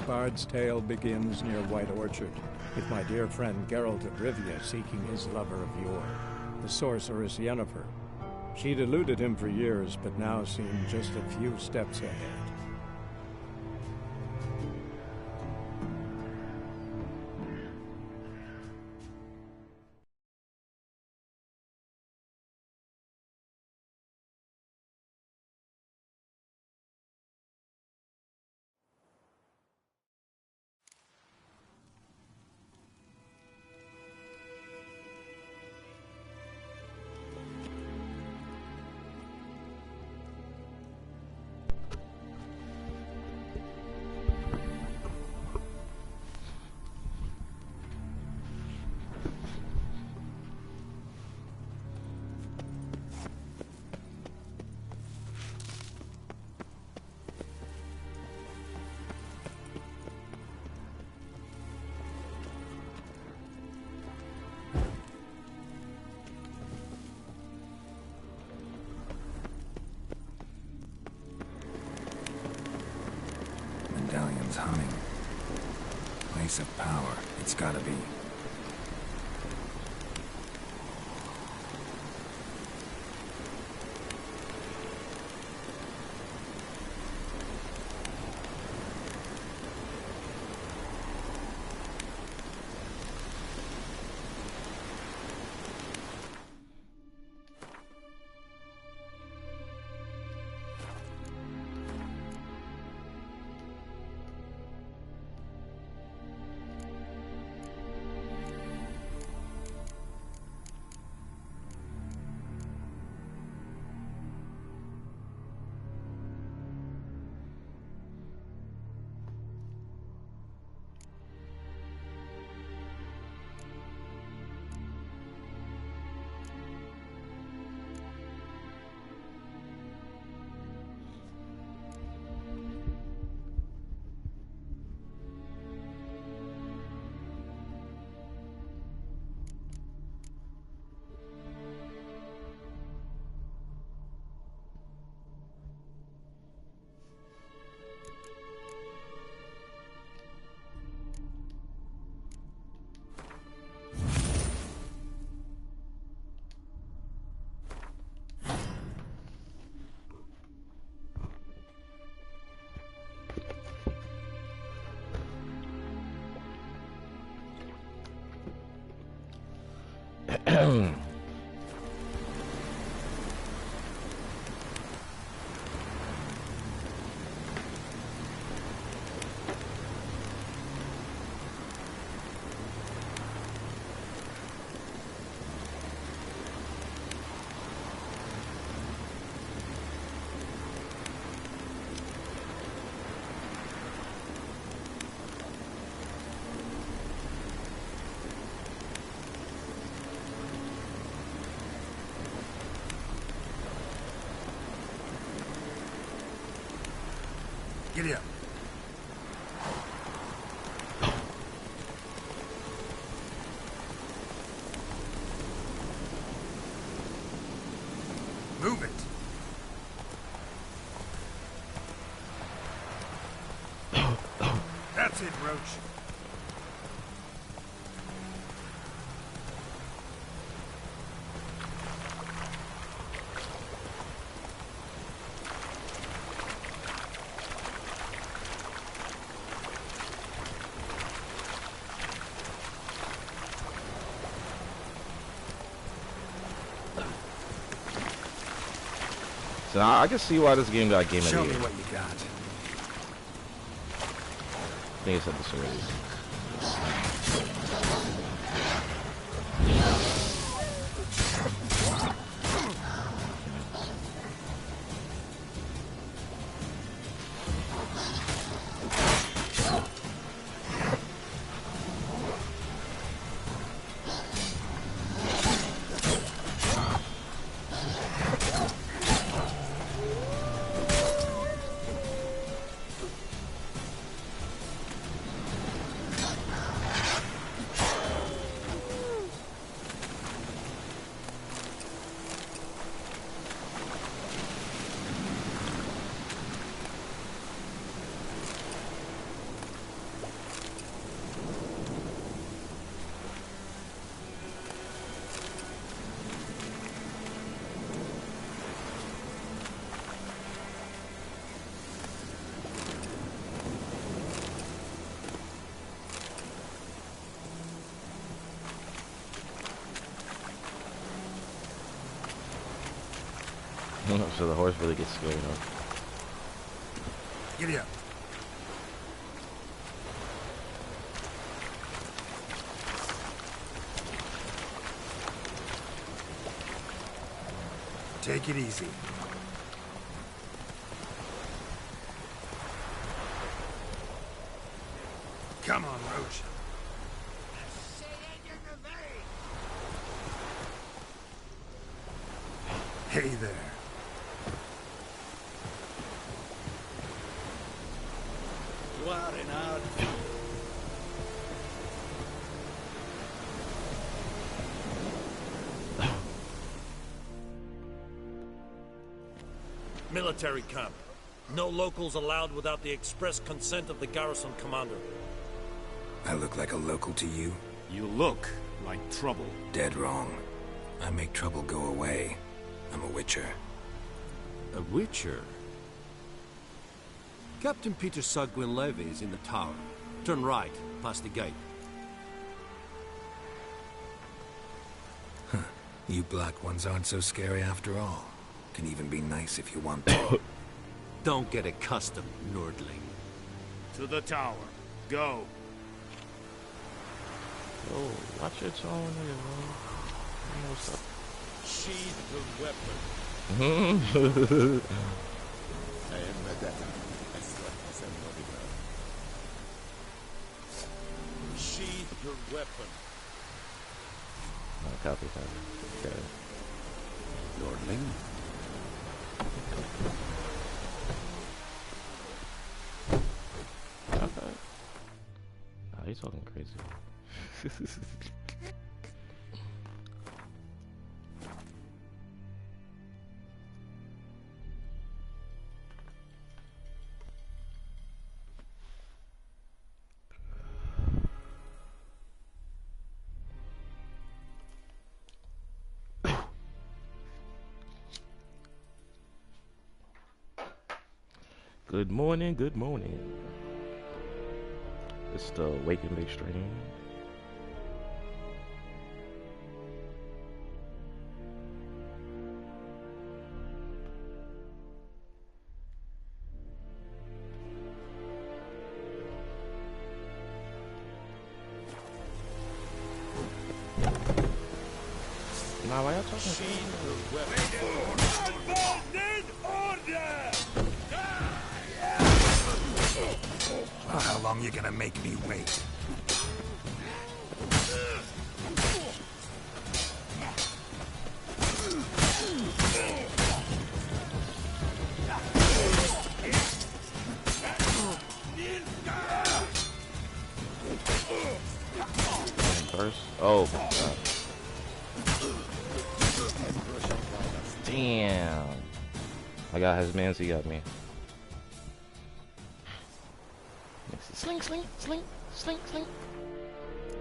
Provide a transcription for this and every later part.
bard's tale begins near White Orchard, with my dear friend Geralt of Rivia seeking his lover of yore, the sorceress Yennefer. She'd eluded him for years, but now seemed just a few steps ahead. Medallion's humming. Place of power. It's gotta be. Giddy up. Move it. That's it, Roach. So I can see why this game got Game of the Show Year. me what you got. I think it's at this already. So the horse really gets scared, huh? Giddy up. Take it easy. Come on, Roach. Hey there. You are in our... Military camp. No locals allowed without the express consent of the garrison commander. I look like a local to you? You look like trouble. Dead wrong. I make trouble go away. I'm a witcher. A witcher? Captain Peter Sagwin Levy is in the tower. Turn right, past the gate. Huh. You black ones aren't so scary after all. Can even be nice if you want to. Don't get accustomed, Nordling. To the tower. Go. Oh, watch your tone, nigga, man. I know what's up. Sheathe the weapon. Sheathe your weapon. Oh, copy. Okay. Nordling? Okay. Oh, he's talking crazy. Good morning, good morning. It's the Wake and Bake stream. Nah, why y'all talking? How long you gonna make me wait? First? Oh my god. Damn. I got his mans, he got me. Sling.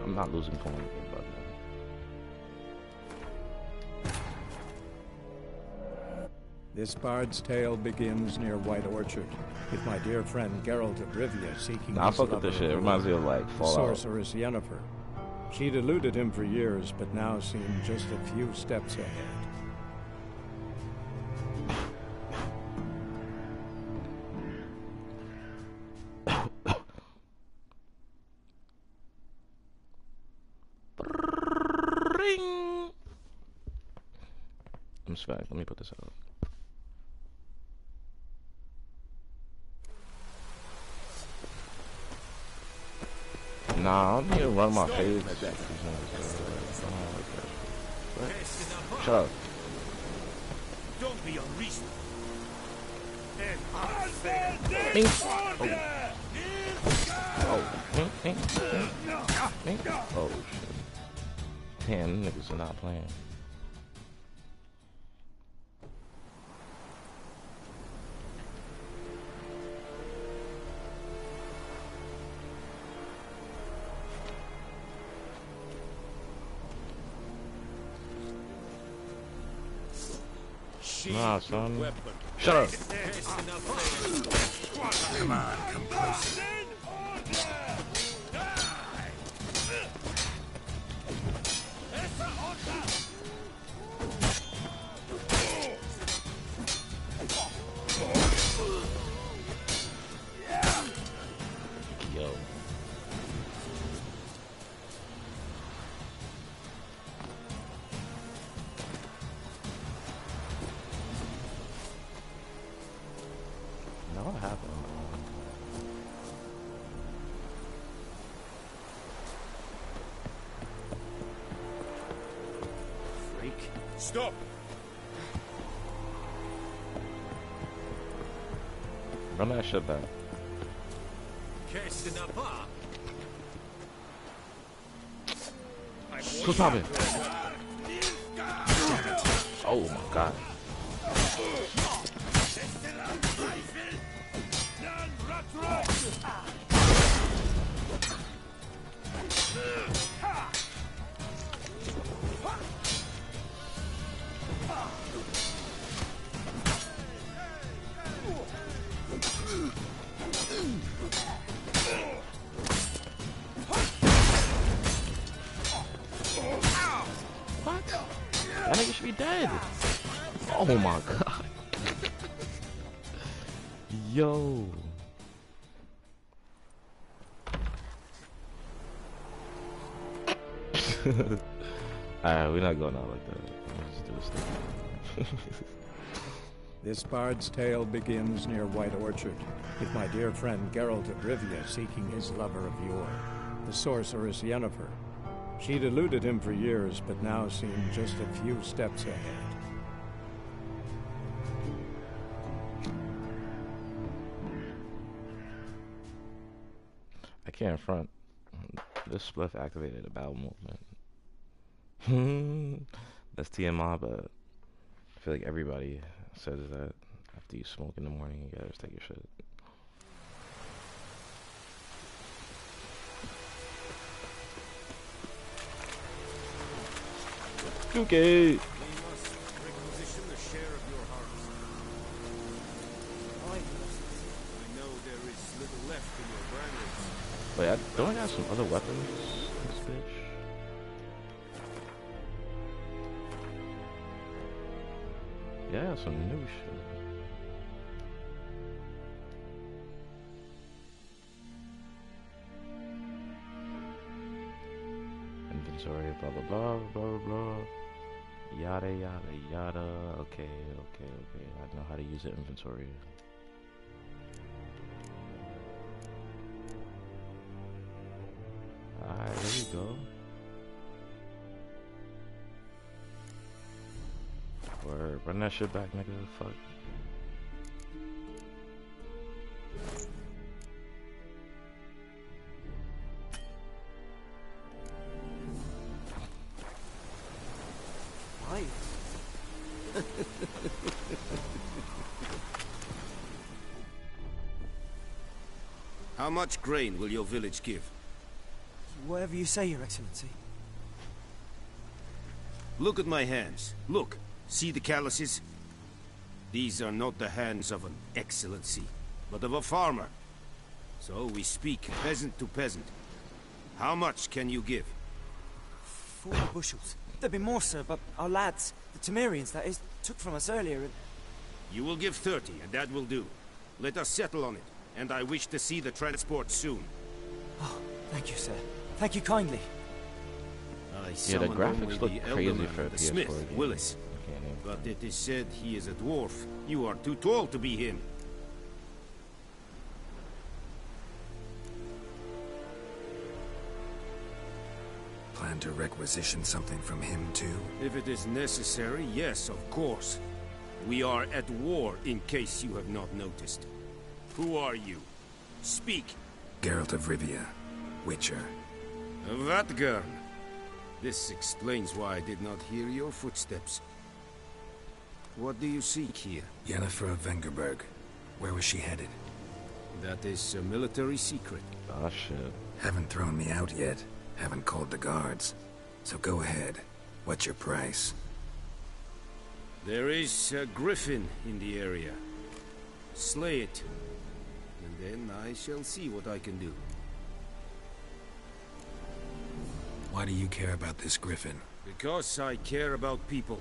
I'm not losing coin again, but This bard's tale begins near White Orchard, with my dear friend Geralt of Rivia seeking nah, I his fuck with this lover shit. It of reminds me yore, of like the Fallout. sorceress Yennefer. She'd eluded him for years, but now seemed just a few steps ahead. Ring. I'm swag. Let me put this out. Nah, I don't need to run my page. Shut up. Don't be unreasonable. Oh shit. Damn, them niggas are not playing. Nah, son. Shut up. Come on, come closer. happened? Freak. Stop! Run that shit back. Qu'est-ce n'a pas? Who's popping? Oh my god. What? That nigga should be dead. Oh my god. Yo. Alright, we're not going out like that. Let's just do this thing. This bard's tale begins near White Orchard, with my dear friend Geralt of Rivia seeking his lover of yore, the sorceress Yennefer. She'd eluded him for years, but now seemed just a few steps ahead. I can't front. This spliff activated a bowel movement. That's TMI, but I feel like everybody says that after you smoke in the morning, you gotta just take your shit. Okay. We must requisition a share of your harvest. I know there is little left in your granaries. Wait, don't I got some other weapons? This bitch. Yeah, some new shit. Inventory, blah blah blah blah blah. Yada yada yada. Okay. I know how to use the inventory. Alright, there you go. Or run that shit back, nigga. Fuck. Why? How much grain will your village give? Whatever you say, Your Excellency. Look at my hands. Look. See the calluses? These are not the hands of an excellency, but of a farmer. So we speak peasant to peasant. How much can you give? 40 bushels. There'd be more, sir, but our lads, the Temerians, that is, took from us earlier and... You will give 30, and that will do. Let us settle on it, and I wish to see the transport soon. Oh, thank you, sir. Thank you kindly. Yeah, the graphics look crazy for a PS4 Smith, game. Willis. But it is said he is a dwarf. You are too tall to be him. Plan to requisition something from him, too? If it is necessary, yes, of course. We are at war, in case you have not noticed. Who are you? Speak. Geralt of Rivia, Witcher. Vatgern. This explains why I did not hear your footsteps. What do you seek here? Yennefer of Vengerberg. Where was she headed? That is a military secret. Oh shit. Haven't thrown me out yet. Haven't called the guards. So go ahead. What's your price? There is a griffin in the area. Slay it. And then I shall see what I can do. Why do you care about this griffin? Because I care about people.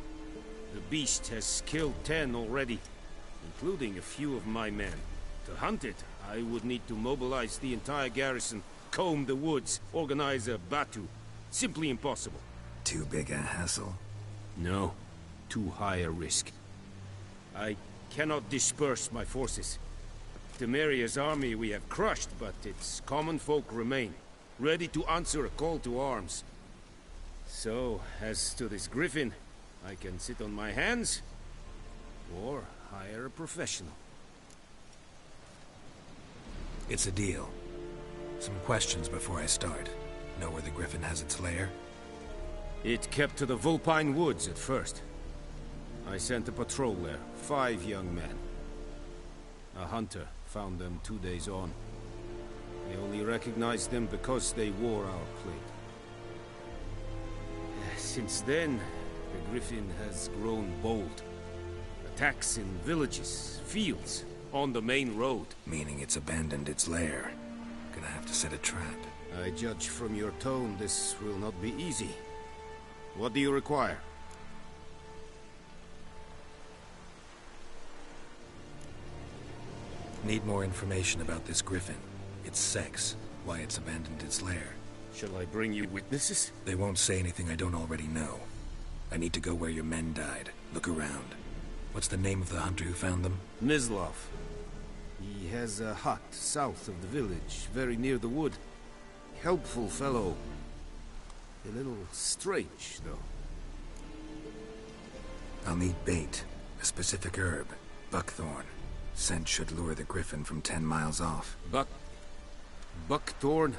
The beast has killed 10 already, including a few of my men. To hunt it, I would need to mobilize the entire garrison, comb the woods, organize a batu. Simply impossible. Too big a hassle? No. Too high a risk. I cannot disperse my forces. Temeria's army we have crushed, but its common folk remain, ready to answer a call to arms. So, as to this griffin, I can sit on my hands, or hire a professional. It's a deal. Some questions before I start. Know where the griffin has its lair? It kept to the Vulpine Woods at first. I sent a patrol there, 5 young men. A hunter found them 2 days on. I only recognized them because they wore our plate. Since then, the griffin has grown bold. Attacks in villages, fields, on the main road. Meaning it's abandoned its lair. Gonna have to set a trap. I judge from your tone this will not be easy. What do you require? Need more information about this griffin. Its sex, why it's abandoned its lair. Shall I bring you witnesses? They won't say anything I don't already know. I need to go where your men died. Look around. What's the name of the hunter who found them? Mislav. He has a hut south of the village, very near the wood. Helpful fellow. A little strange, though. I'll need bait. A specific herb. Buckthorn. Scent should lure the griffin from 10 miles off. Buckthorn?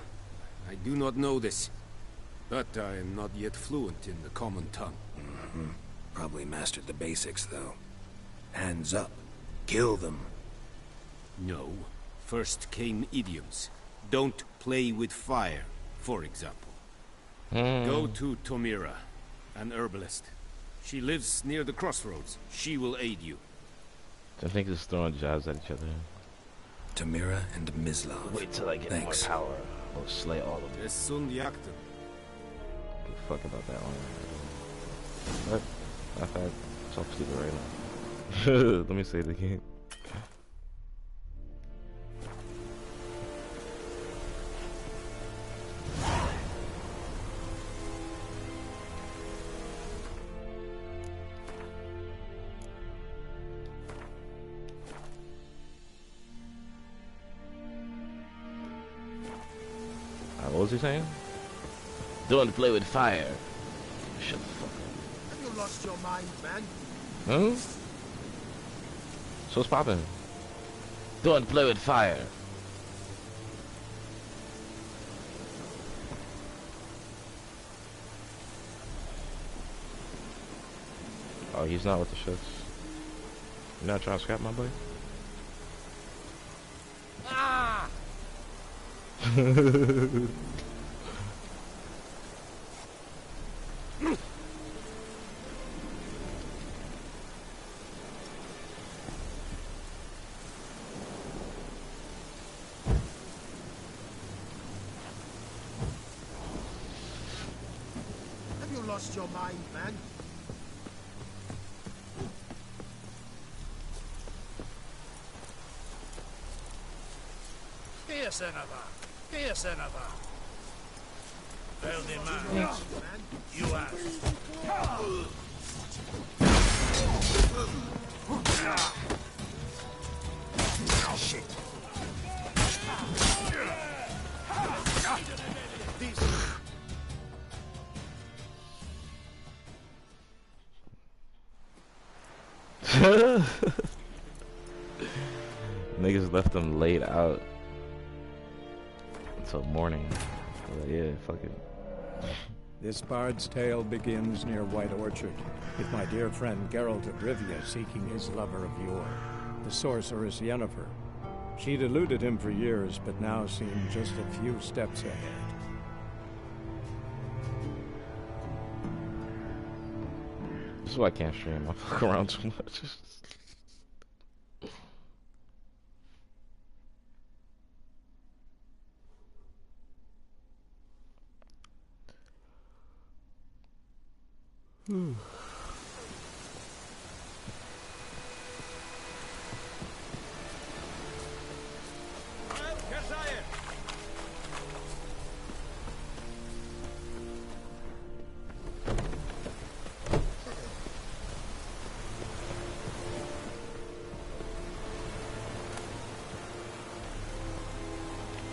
I do not know this. But I am not yet fluent in the common tongue. Probably mastered the basics, though. Hands up. Kill them. No. First came idioms. Don't play with fire, for example. Go to Tomira, an herbalist. She lives near the crossroads. She will aid you. I think it's throwing jabs at each other. Tamira and Mislav. Wait till I get more power. I'll slay all of them. Es sunt jagten. Give a fuck about that one. What? I thought it's all stupid right now. Let me say it again. What was he saying? Don't play with fire. Shut the fuck up. Have you lost your mind, man? Huh? So what's poppin'? Don't play with fire. Oh, he's not with the shits. You're not trying to scrap my boy? Ah! Have you lost your mind, man? Here, Senator. Here, Senator. Well, demand. You ask. Shit. Niggas left them laid out until morning. But yeah, fuck it. This bard's tale begins near White Orchard, with my dear friend Geralt of Rivia seeking his lover of yore, the sorceress Yennefer. She'd eluded him for years, but now seemed just a few steps ahead. This is why I can't stream. I fuck around too much.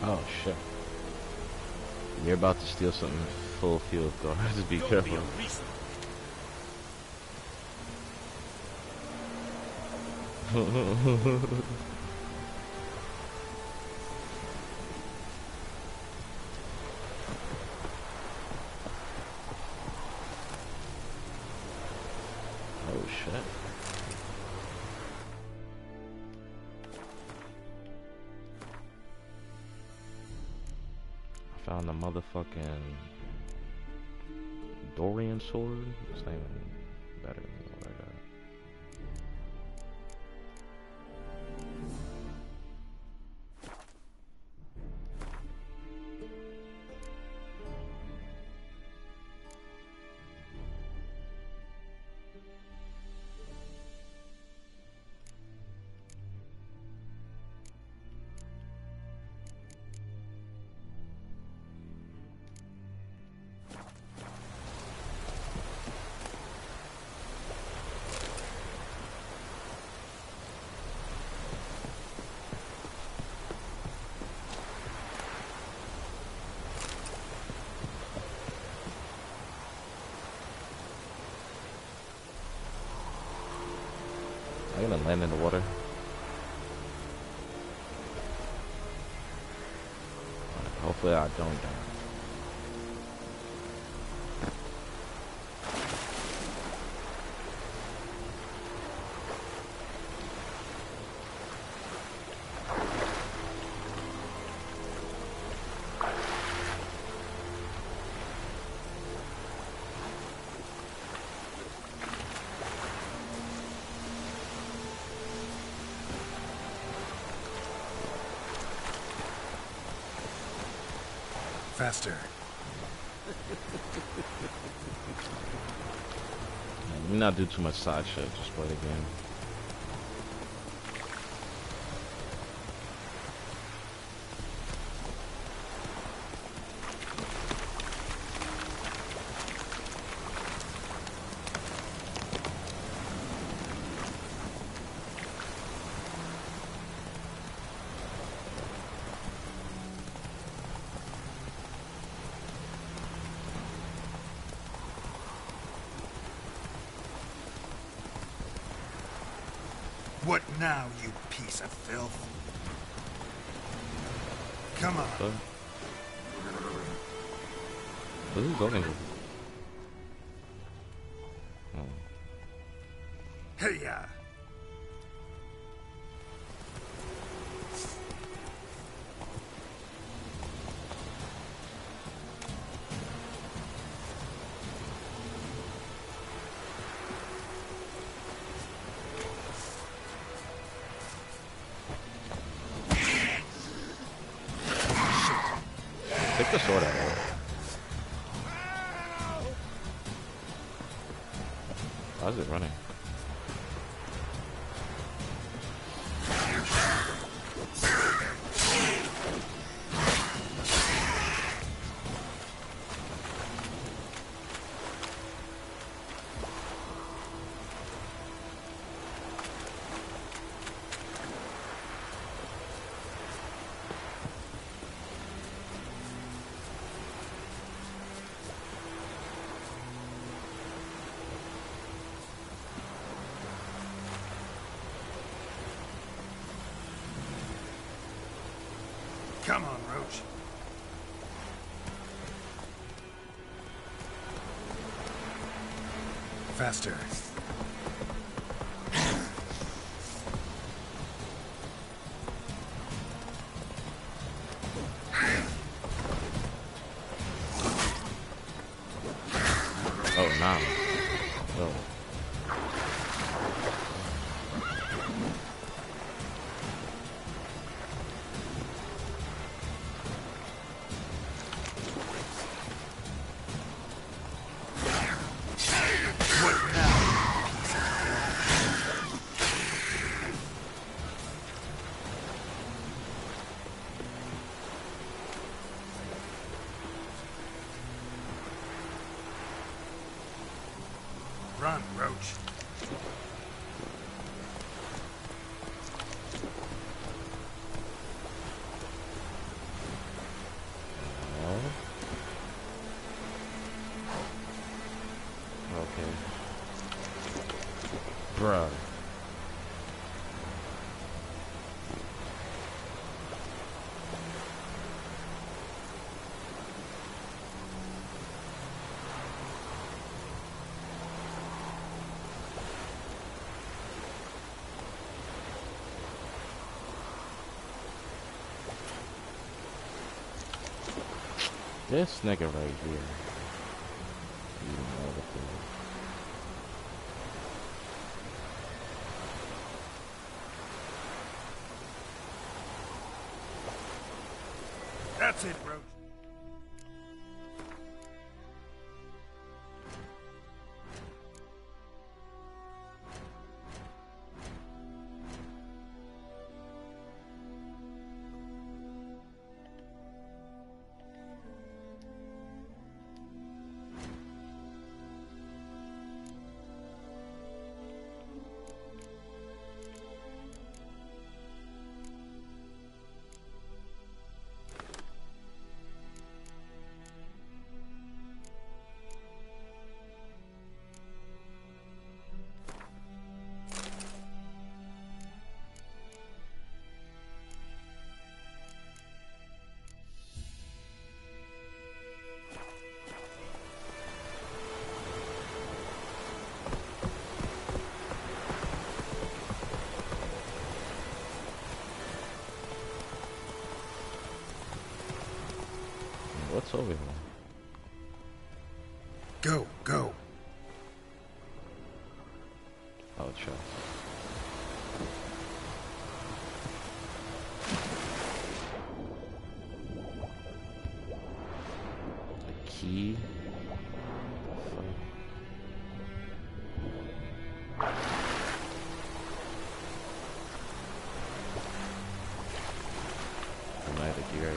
Oh shit. You're about to steal something full field guard. Just be careful. Oh shit. I found the motherfucking Dorian sword. It's not even better than what I got. I'm gonna land in the water. Hopefully I don't die. Faster. Let me not do too much side shit, just play the game. What now, you piece of filth? Come on. So, who's he talking to? Oh. Hey-ya! Take the sword out of it. Why is it running? Come on, Roach. Faster. Oh, nah. Oh. Run, Roach. Bruh. This nigga right here. You know what to do. That's it, Roach. What's over here? Go, go. Oh, chest. A key? Pneumatic gear.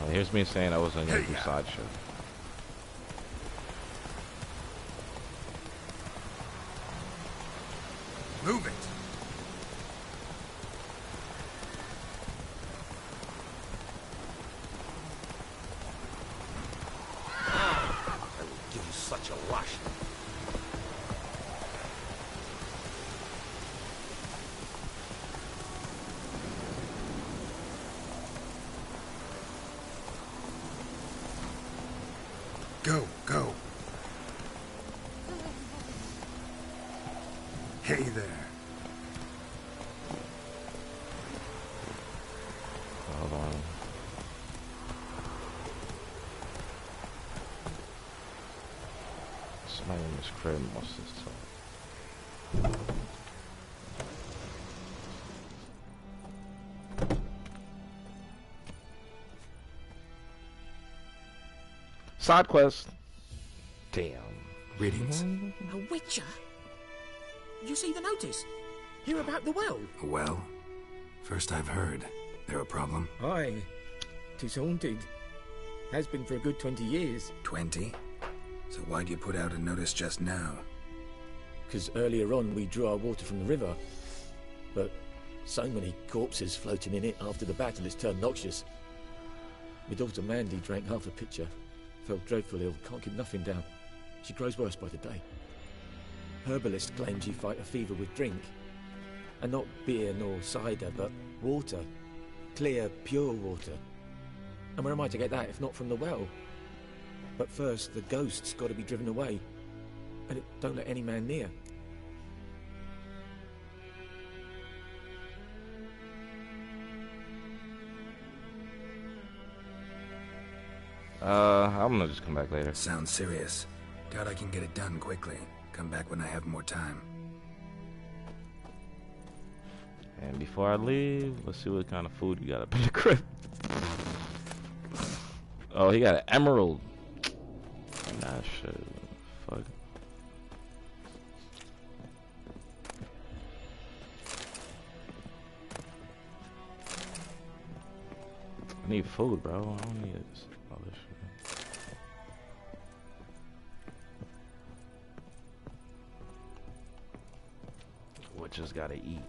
Here's me saying I wasn't gonna do side shit. Move it. I will give you such a lash. Go, go. Hey there. Hold on. Somebody in this crib must have told. Side quest. Damn. Greetings. A witcher? You see the notice? Hear about the well? Well, first I've heard. There a problem? Aye. 'Tis haunted. Has been for a good 20 years. 20? So why'd you put out a notice just now? 'Cause earlier on we drew our water from the river. But so many corpses floating in it after the battle it's turned noxious. My daughter Mandy drank half a pitcher. Felt dreadful ill, can't keep nothing down. She grows worse by the day. Herbalist claims you fight a fever with drink. And not beer nor cider, but water. Clear, pure water. And where am I to get that if not from the well? But first, the ghost's got to be driven away. And it don't let any man near. I'm gonna just come back later. Sounds serious. Doubt I can get it done quickly. Come back when I have more time. And before I leave, let's see what kind of food you got up in the crib. Oh, he got an emerald. Nah, shit. Fuck. I need food, bro. I don't need all this shit. We just gotta eat.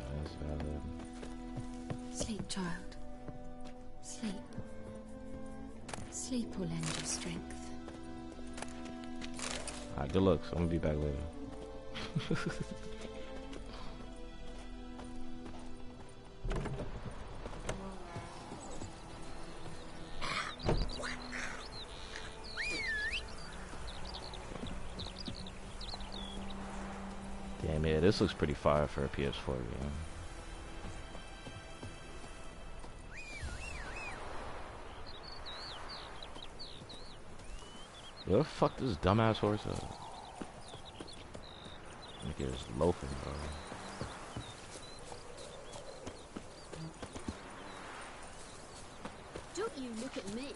That's valid. Sleep, child. Sleep. Sleep will lend you strength. Alright, good looks. I'm gonna be back later. Damn, yeah, this looks pretty fire for a PS4 game. Where the fuck this dumbass horse at? Like it's loafing, bro. Don't you look at me.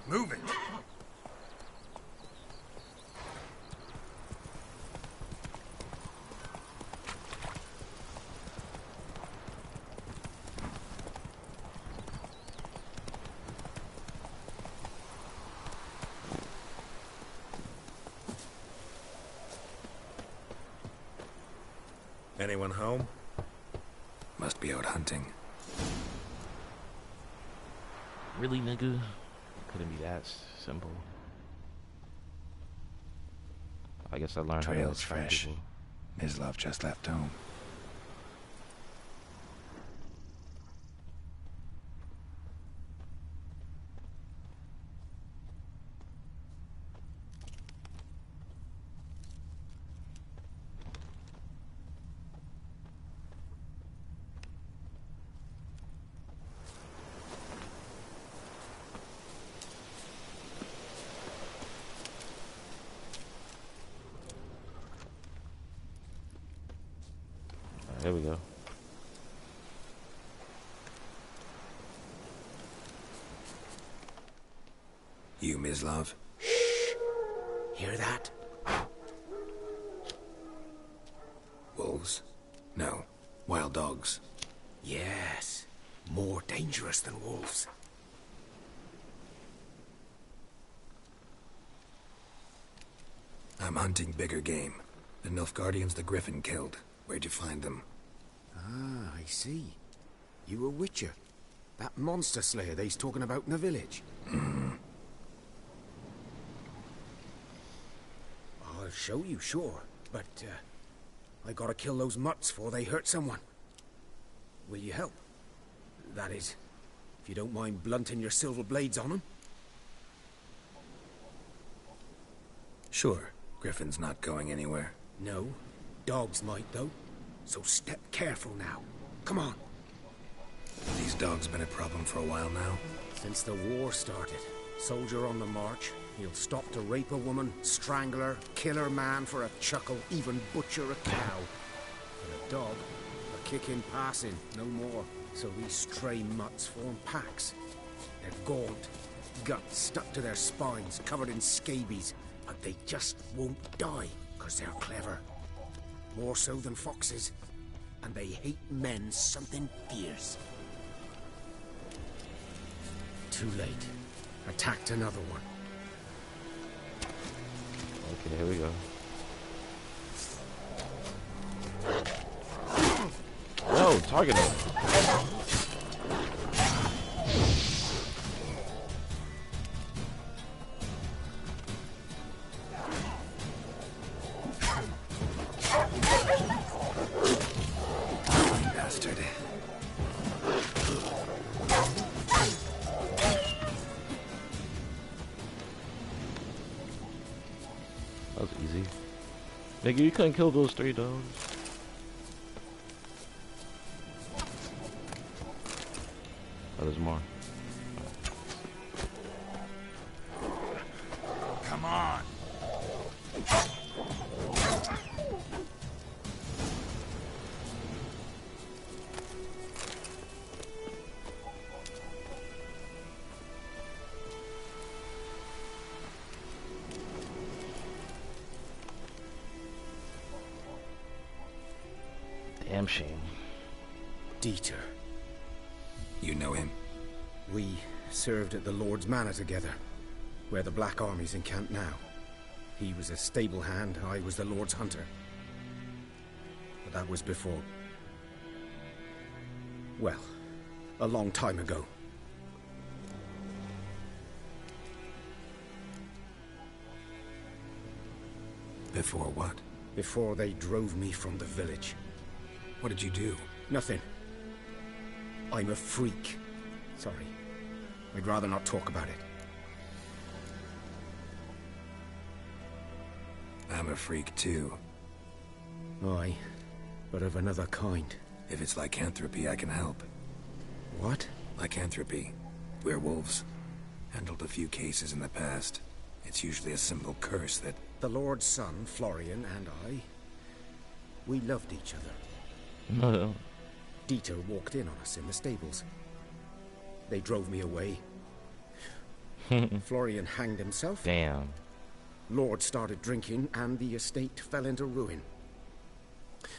Move it. Anyone home? Must be out hunting. Really, nigga? Couldn't be that simple. I guess I learned how to Trail's find fresh. people. His love just left home. There we go. You, Mislav? Hear that? Wolves? No. Wild dogs. Yes. More dangerous than wolves. I'm hunting bigger game. The Nilfgaardians the Griffin killed. Where'd you find them? Ah, I see. You a witcher. That monster slayer they's talking about in the village. I'll show you, sure. But, I gotta kill those mutts before they hurt someone. Will you help? That is, if you don't mind blunting your silver blades on them. Sure. Griffin's not going anywhere. No. Dogs might, though. So step careful now. Come on. These dogs been a problem for a while now. Since the war started, soldier on the march, he'll stop to rape a woman, strangle her, kill her man for a chuckle, even butcher a cow. But a dog, a kick in passing, no more. So these stray mutts form packs. They're gaunt, guts stuck to their spines, covered in scabies, but they just won't die, 'cause they're clever. More so than foxes. And they hate men something fierce. Too late. Attacked another one. Okay, here we go. Yo, target him. Bastard. That was easy. Nigga, you couldn't kill those 3 dogs. Oh, there's more. Come on. damn shame. Dieter. You know him? We served at the Lord's Manor together, where the Black Army's encamped now. He was a stable hand, I was the Lord's hunter. But that was before... well, a long time ago. Before what? Before they drove me from the village. What did you do? Nothing. I'm a freak. Sorry. I'd rather not talk about it. I'm a freak too. Aye, but of another kind. If it's lycanthropy, I can help. What? Lycanthropy. Werewolves. Handled a few cases in the past. It's usually a simple curse that... The Lord's son, Florian, and I... we loved each other. No. Dieter walked in on us in the stables. They drove me away. Florian hanged himself. Damn. Lord started drinking, and the estate fell into ruin.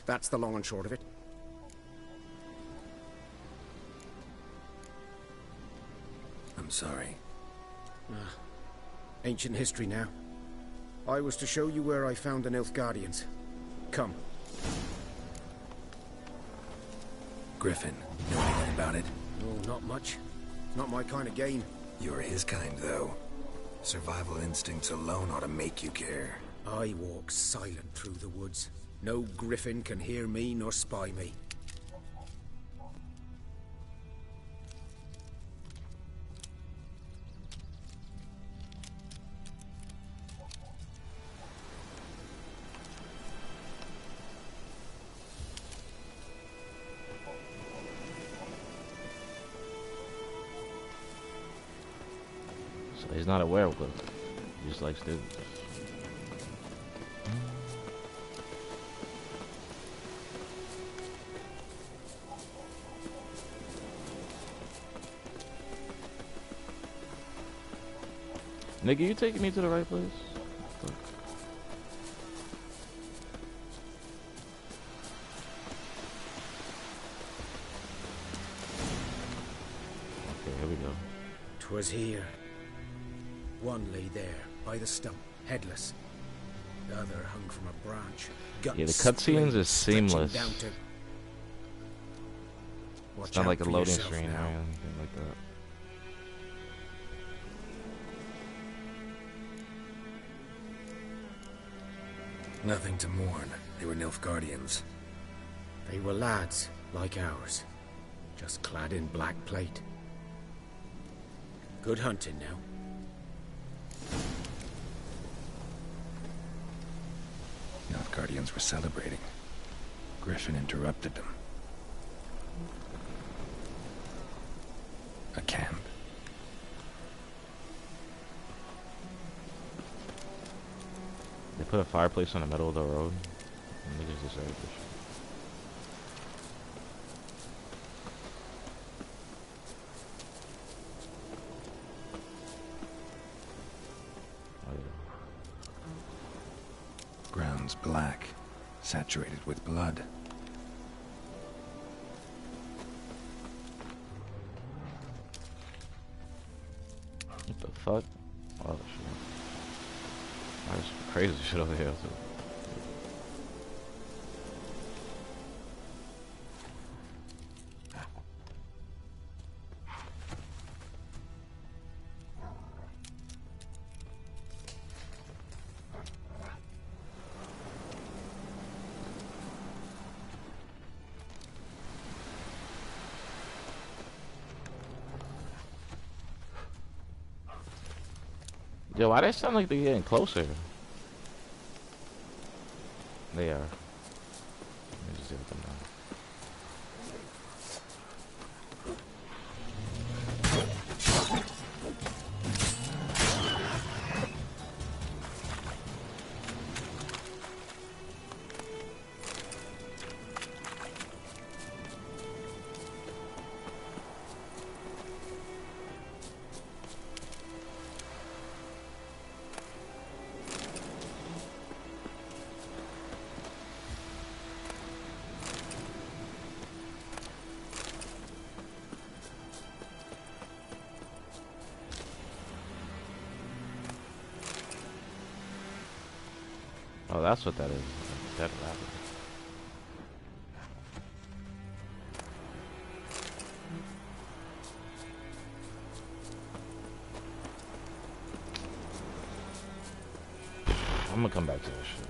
That's the long and short of it. I'm sorry. Ancient history now. I was to show you where I found the Nilfgaardians. Come. Griffin, know anything about it? No, not much. Not my kind of game. You're his kind, though. Survival instincts alone ought to make you care. I walk silent through the woods. No griffin can hear me nor spy me. So he's not a werewolf. He just likes dudes. Nigga, you taking me to the right place? Okay, here we go. 'Twas here. One lay there, by the stump, headless. The other hung from a branch. Yeah, the cutscenes is seamless. It's not like a loading screen or anything like that. Nothing to mourn. They were Nilfgaardians. They were lads, like ours. Just clad in black plate. Good hunting now. Nilfgaardians were celebrating. Griffin interrupted them. A camp. They put a fireplace in the middle of the road. And they just deserve this shit. Oh yeah. Ground's black, saturated with blood. What the fuck? Oh shit. There's crazy shit over here too. Yo, why they sound like they're getting closer? They are. Let me just get them down. Oh, that's what that is. Dead rabbit. I'm gonna come back to this shit.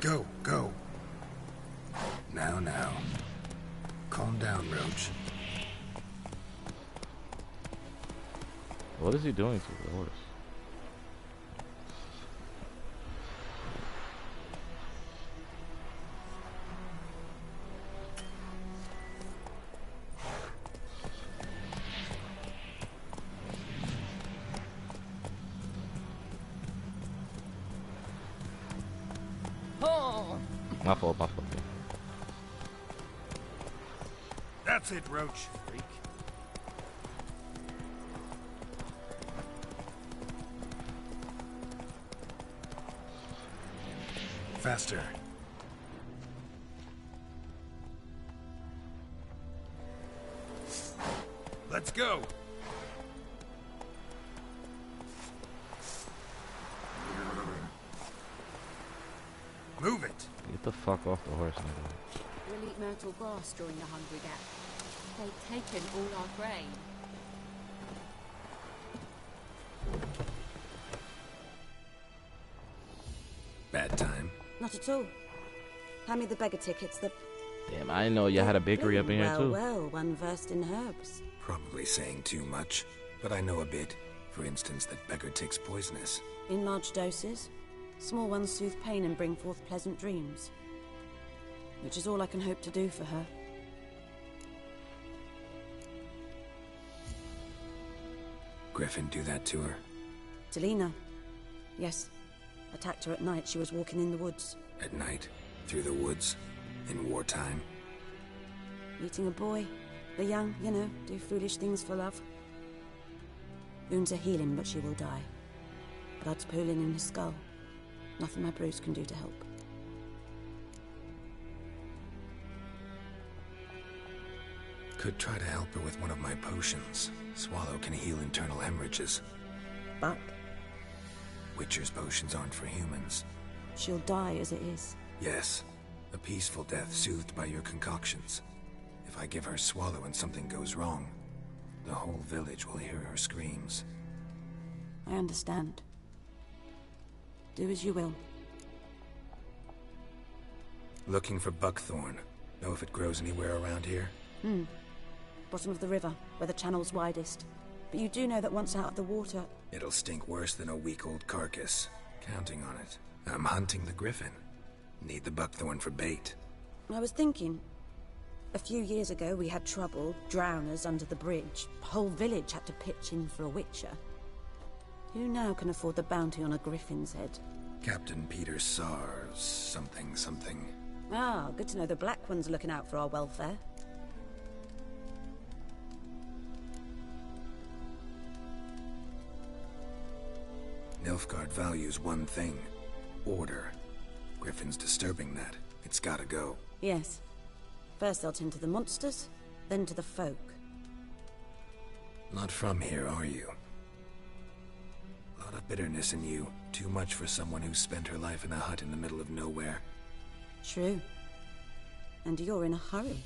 Go, go. Now. Calm down, Roach. What is he doing to the horse? My fault. That's it, Roach. Freak. Faster. Let's go. Move it. Get the fuck off the horse, nigga. We'll eat myrtle grass during the Hungry Gap. They've taken all our grain. Bad time. Not at all. Hand me the beggar tickets. Damn, I didn't know you had a bakery up in here too. Well, one versed in herbs. Probably saying too much, but I know a bit. For instance, that beggar tick's poisonous. In large doses. Small ones soothe pain and bring forth pleasant dreams. Which is all I can hope to do for her. Griffin do that to her? Delina. Yes. Attacked her at night. She was walking in the woods. At night? Through the woods? In wartime? Meeting a boy. The young, you know, do foolish things for love. Wounds are healing, but she will die. Blood's pooling in his skull. Nothing my bruise can do to help. Could try to help her with one of my potions. Swallow can heal internal hemorrhages. But Witcher's potions aren't for humans. she'll die as it is. Yes. A peaceful death soothed by your concoctions. If I give her Swallow and something goes wrong, the whole village will hear her screams. I understand. Do as you will. Looking for buckthorn. Know if it grows anywhere around here? Bottom of the river, where the channel's widest. But you do know that once out of the water... It'll stink worse than a week-old carcass. Counting on it. I'm hunting the griffin. Need the buckthorn for bait. I was thinking... A few years ago we had trouble, drowners under the bridge. The whole village had to pitch in for a witcher. Who now can afford the bounty on a griffin's head? Captain Peter Sars, something. Ah, good to know the Black One's looking out for our welfare. Nilfgaard values one thing. Order. Griffin's disturbing that. It's gotta go. Yes. First they'll tend to the monsters, then to the folk. Not from here, are you? Lot of bitterness in you. Too much for someone who spent her life in a hut in the middle of nowhere. True. And you're in a hurry.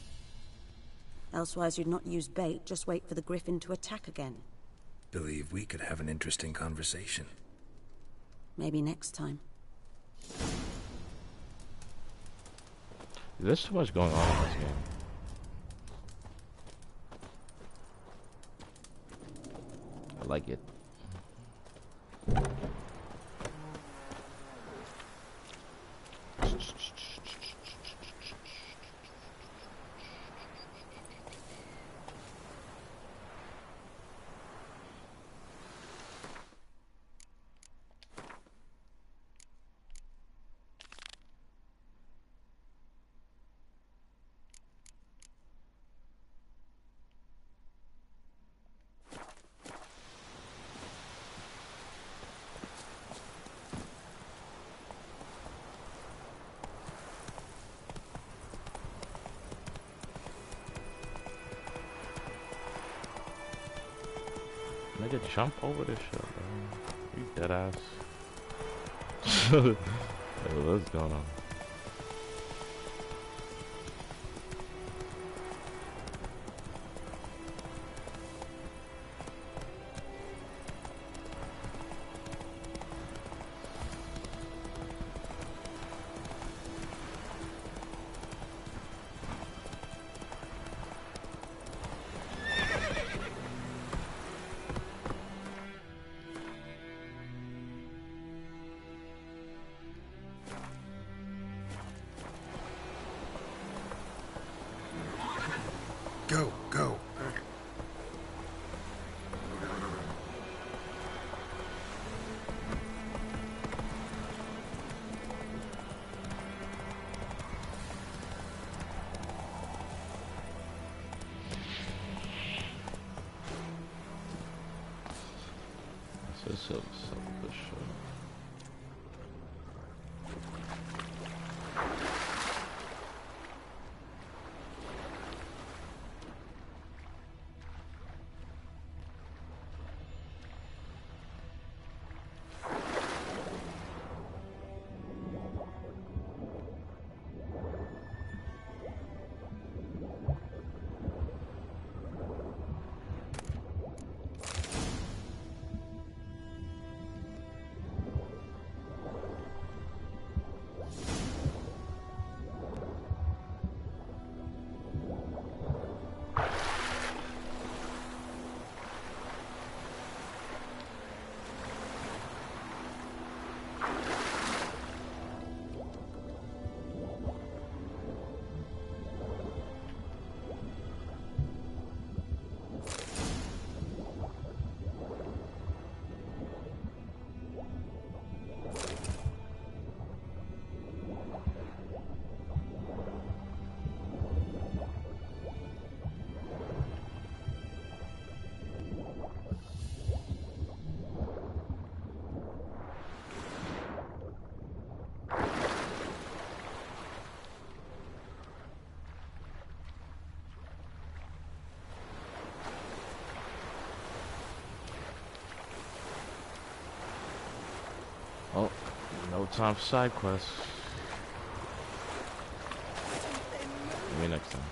Elsewise you'd not use bait, just wait for the griffin to attack again. Believe we could have an interesting conversation. Maybe next time. There's too much going on in this game. I like it. nigga jump over this shit, bro. You dead ass. Hey, what's going on? Go, go. This is selfish. Oh, no time for side quests. Maybe next time.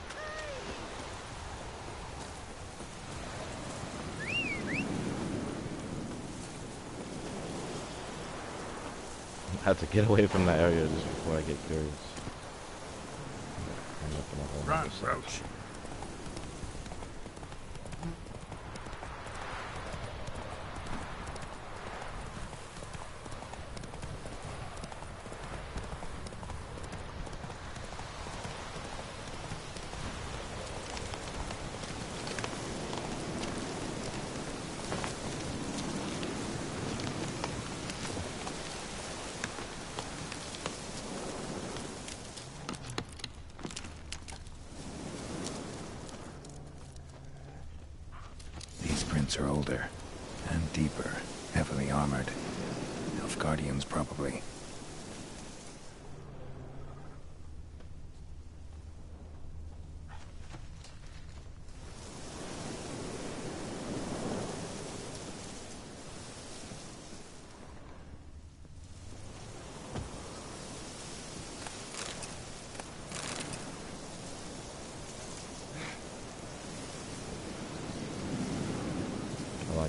I have to get away from that area just before I get curious. Run, Roach. Are older and deeper, heavily armored. Elf guardians, probably.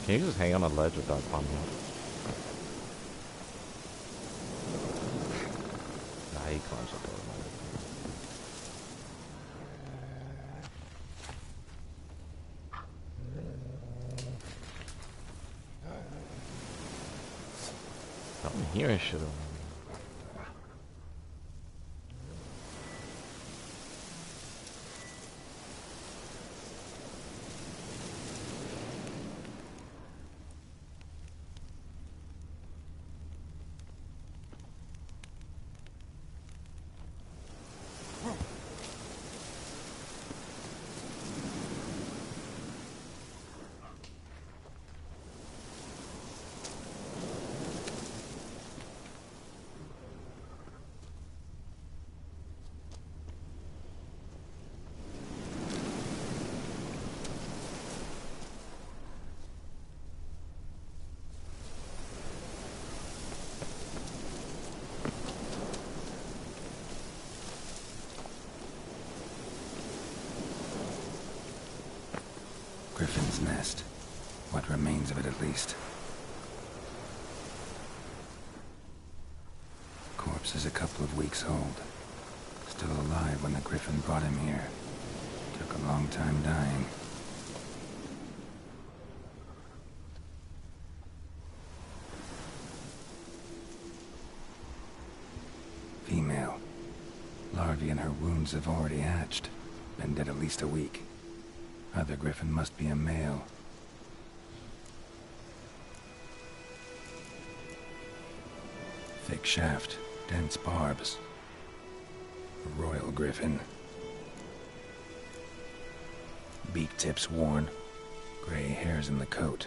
Can you just hang on a ledge without climbing up? Nah, he climbs up there. I'm hearing shit over there. least. Corpse is a couple of weeks old. Still alive when the Griffin brought him here. Took a long time dying. Female. Larvae in her wounds have already hatched. Been dead at least a week. Other Griffin must be a male. Thick shaft, dense barbs. A royal Griffin. Beak tips worn. Gray hairs in the coat.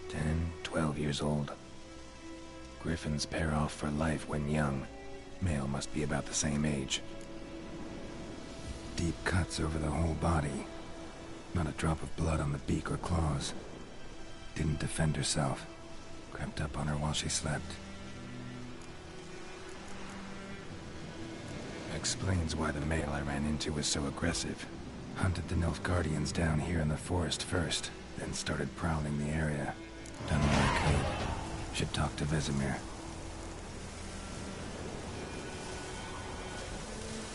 10, 12 years old. Griffins pair off for life when young. Male must be about the same age. Deep cuts over the whole body. Not a drop of blood on the beak or claws. Didn't defend herself. Crept up on her while she slept. Explains why the male I ran into was so aggressive. Hunted the Nilfgaardians down here in the forest first, then started prowling the area. Done what I could. Should talk to Vesemir.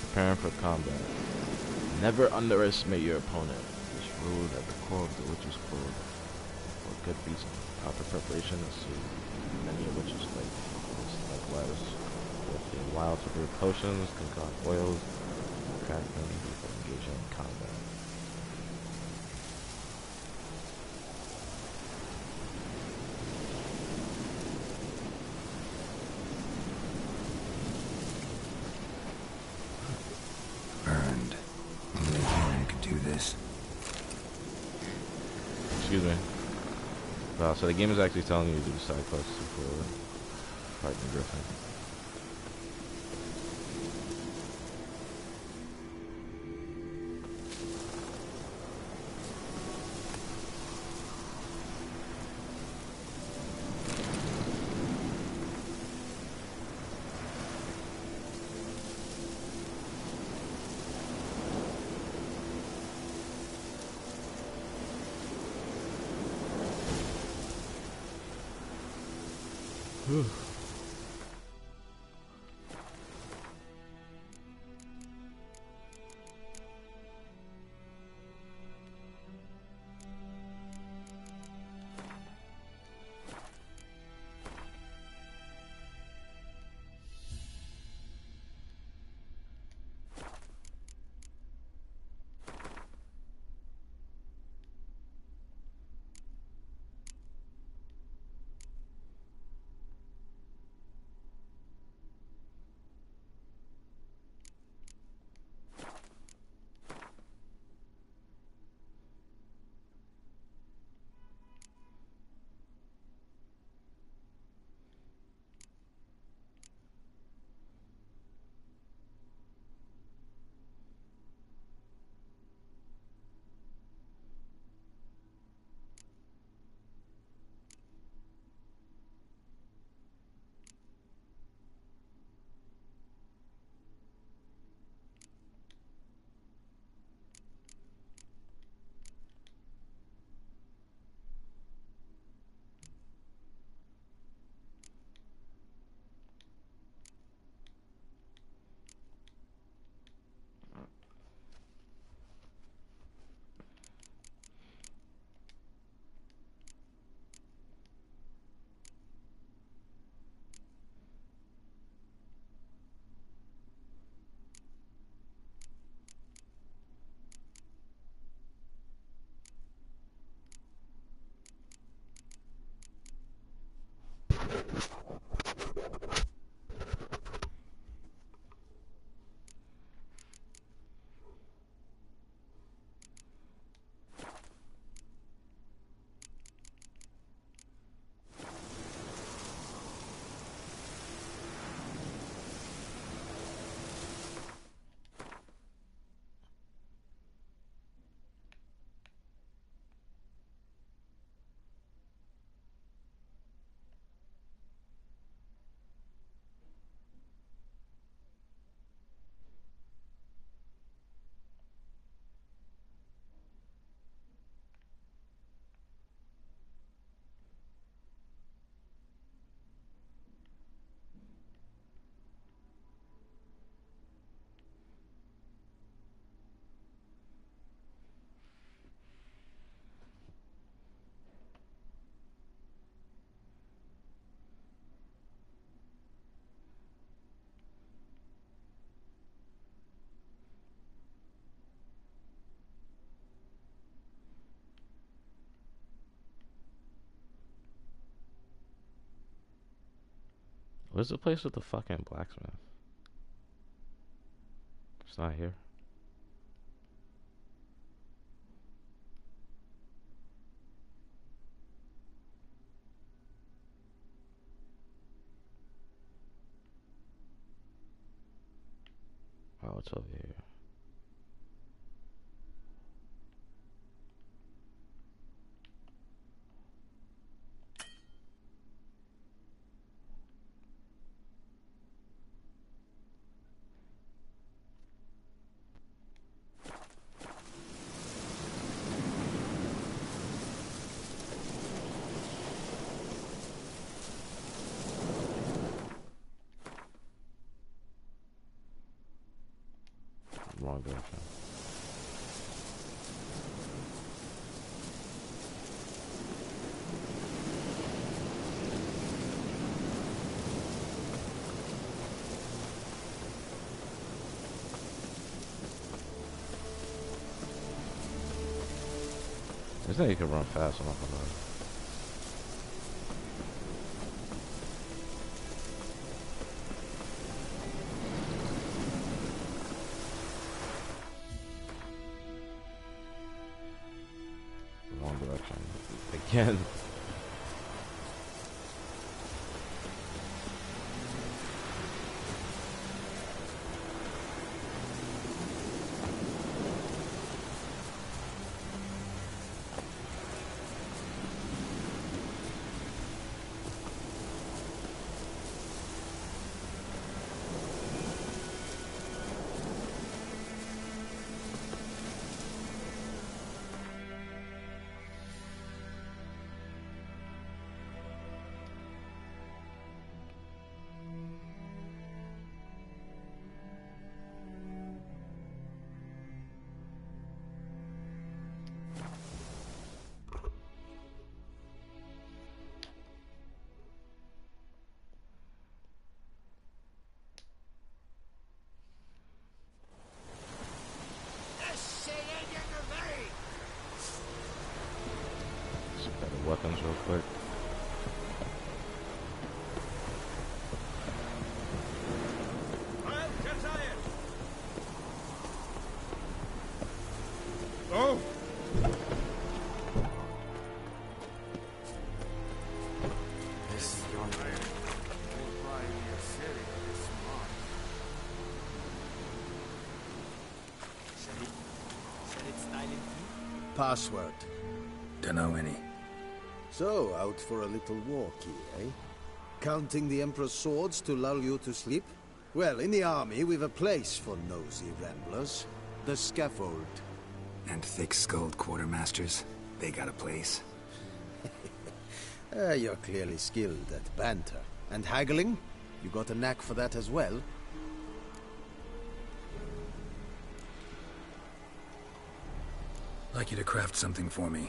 Preparing for combat. Never underestimate your opponent. This rule at the core of the Witch's Code. For good reason. Proper preparation is to many a witch's life. Likewise, with the wild to brew potions, concoct oils, and crack them before engaging in combat. Excuse me. Wow, so the game is actually telling you to do side quests before fighting the Griffin. Where's the place with the fucking blacksmith? It's not here. Oh, it's over here. Wrong direction. This thing you can run fast enough on that. Wrong direction. Again. Weapons real quick. Oh! This is your Password. Dunno any. So, out for a little walkie, eh? Counting the Emperor's swords to lull you to sleep? Well, in the army, we've a place for nosy ramblers. The scaffold. And thick-skulled quartermasters. They got a place. You're clearly skilled at banter. And haggling? You got a knack for that as well? Like you to craft something for me.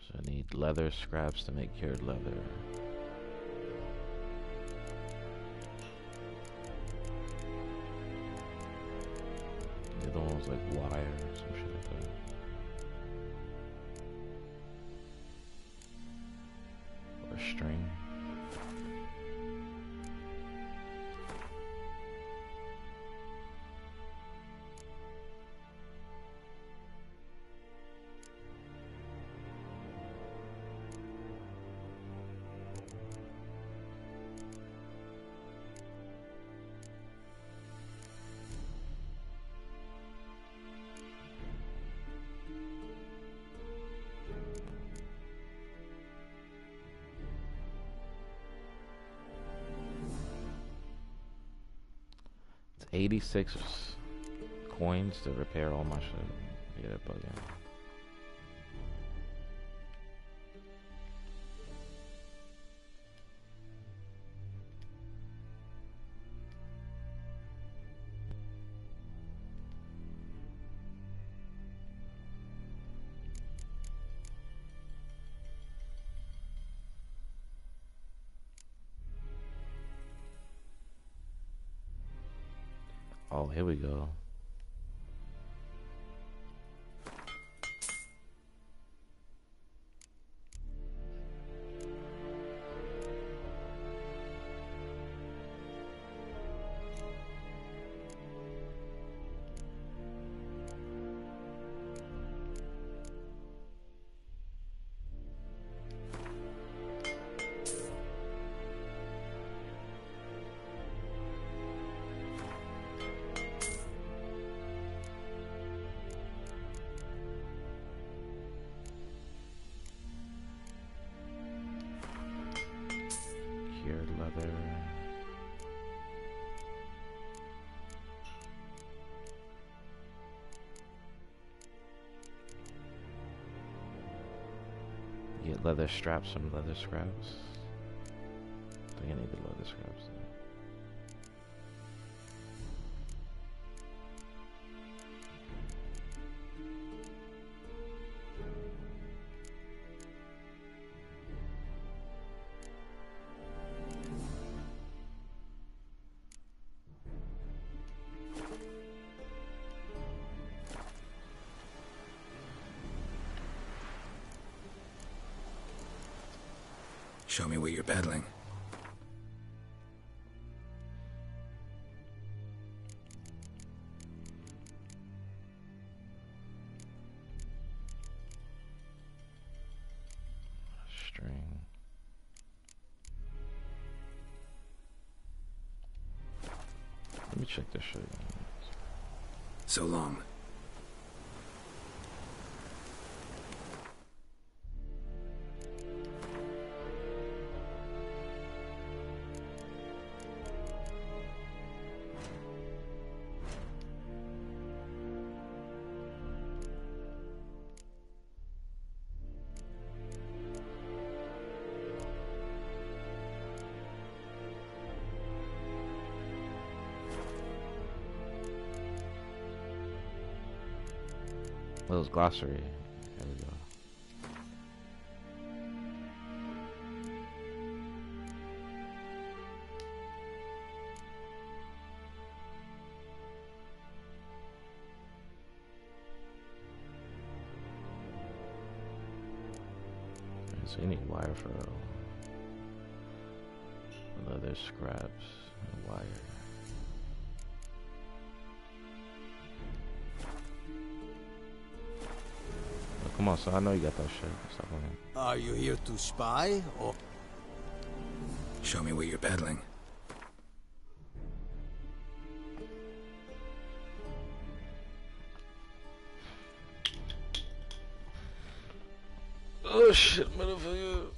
So I need leather scraps to make cured leather. The other one was like wire or some shit like that. Or string. 86 coins to repair all my shit. Get it, but yeah. Oh, here we go. Leather. Get leather straps from leather scraps. I think I need the leather scraps though. Show me what you're peddling. String. Let me check this shit. So long. Will's glossary. There we go. So you need wire for leather scraps and wire. Come on, son. I know you got that shit. Stop on him. Are you here to spy, or...? Show me what you're peddling. Oh shit, motherfucker.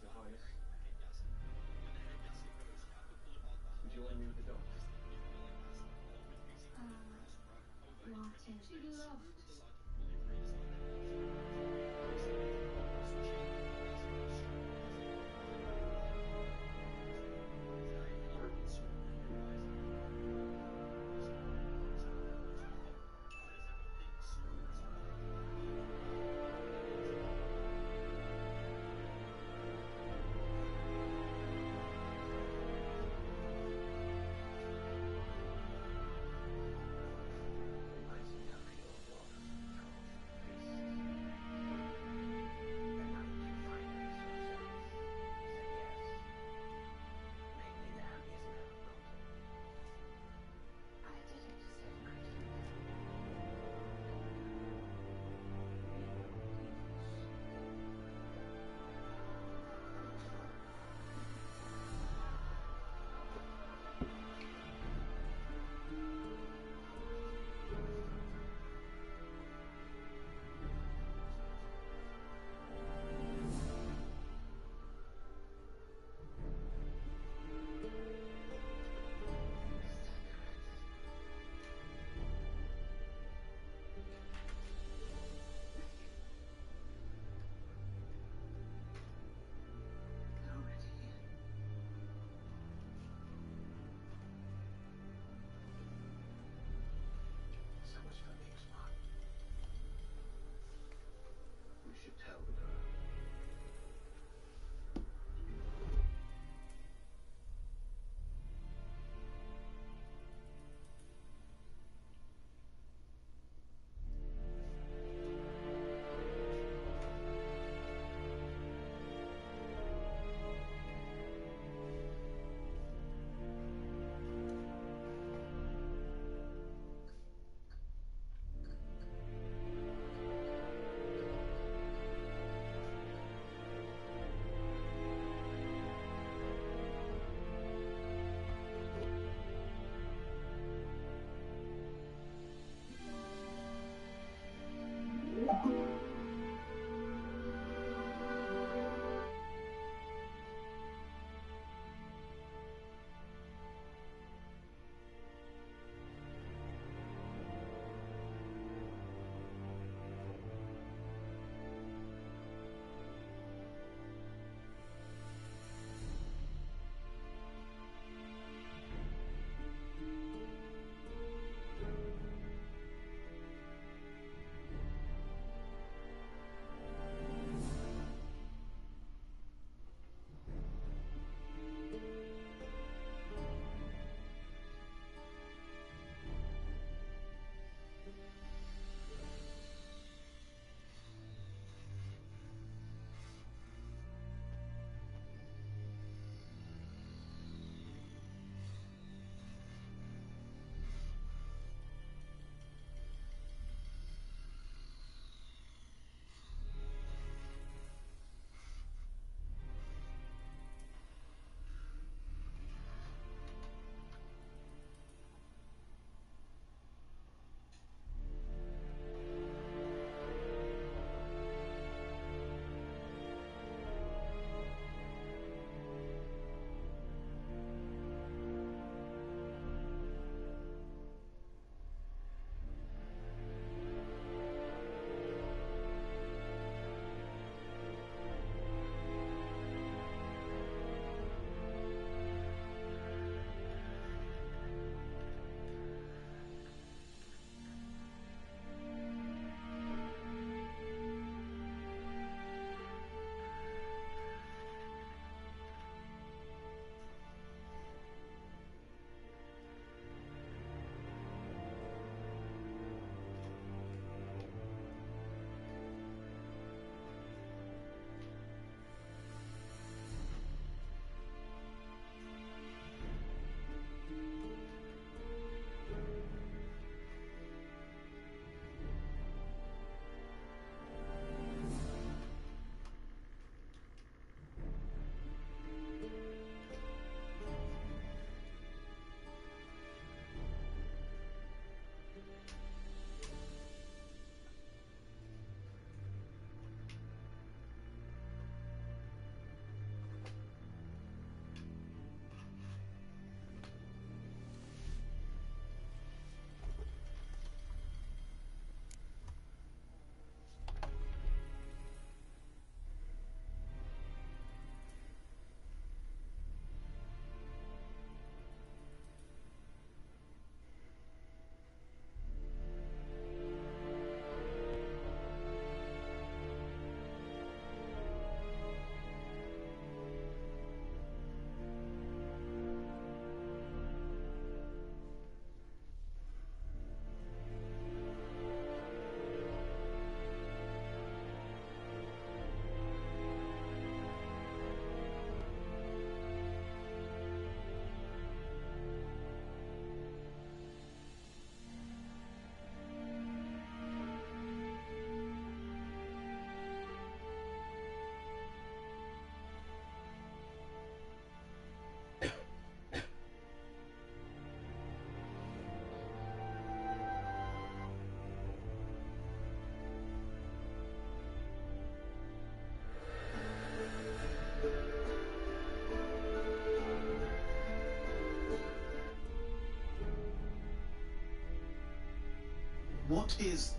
Would you let me with the dog? Martin. She'd love to. What is...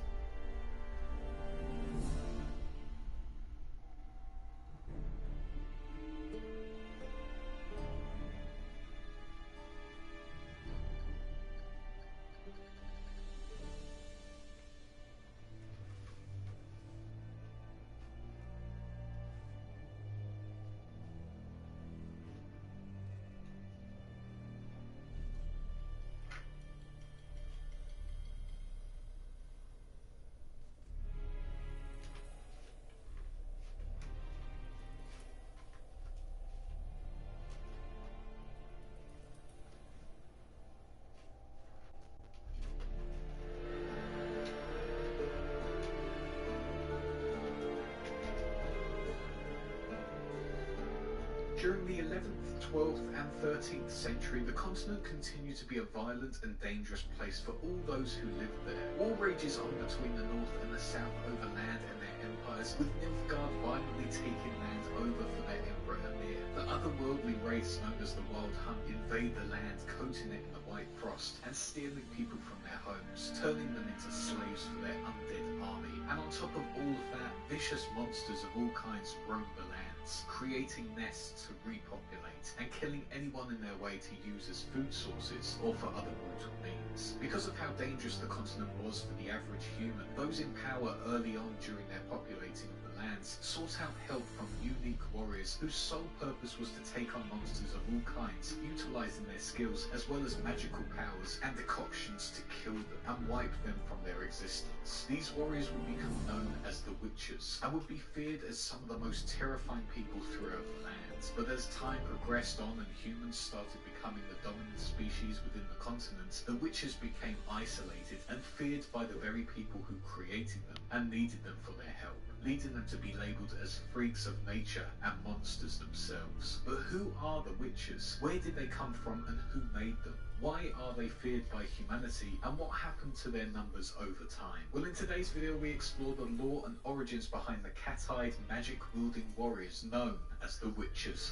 During the 11th, 12th and 13th century, the continent continued to be a violent and dangerous place for all those who lived there. War rages on between the north and the south over land and their empires, with Nilfgaard violently taking land over for their emperor Emir. The otherworldly race known as the Wild Hunt invade the land, coating it in the white frost, and stealing people from their homes, turning them into slaves for their undead army. And on top of all of that, vicious monsters of all kinds roam the lands, creating nests to repopulate, and killing anyone in their way to use as food sources or for other brutal means. Because of how dangerous the continent was for the average human, those in power early on during their populating of the lands sought out help from unique warriors whose sole purpose was to take on monsters of all kinds, utilizing their skills as well as magical powers and decoctions to kill them and wipe them from their existence. These warriors would become known as the Witch3r and would be feared as some of the most terrifying people throughout the land. But as time progressed on and humans started becoming the dominant species within the continent, the Witch3r became isolated and feared by the very people who created them and needed them for their help, leading them to be labelled as freaks of nature and monsters themselves. But who are the Witch3r? Where did they come from and who made them? Why are they feared by humanity, and what happened to their numbers over time? Well, in today's video we explore the lore and origins behind the cat-eyed, magic-wielding warriors known as the Witch3r.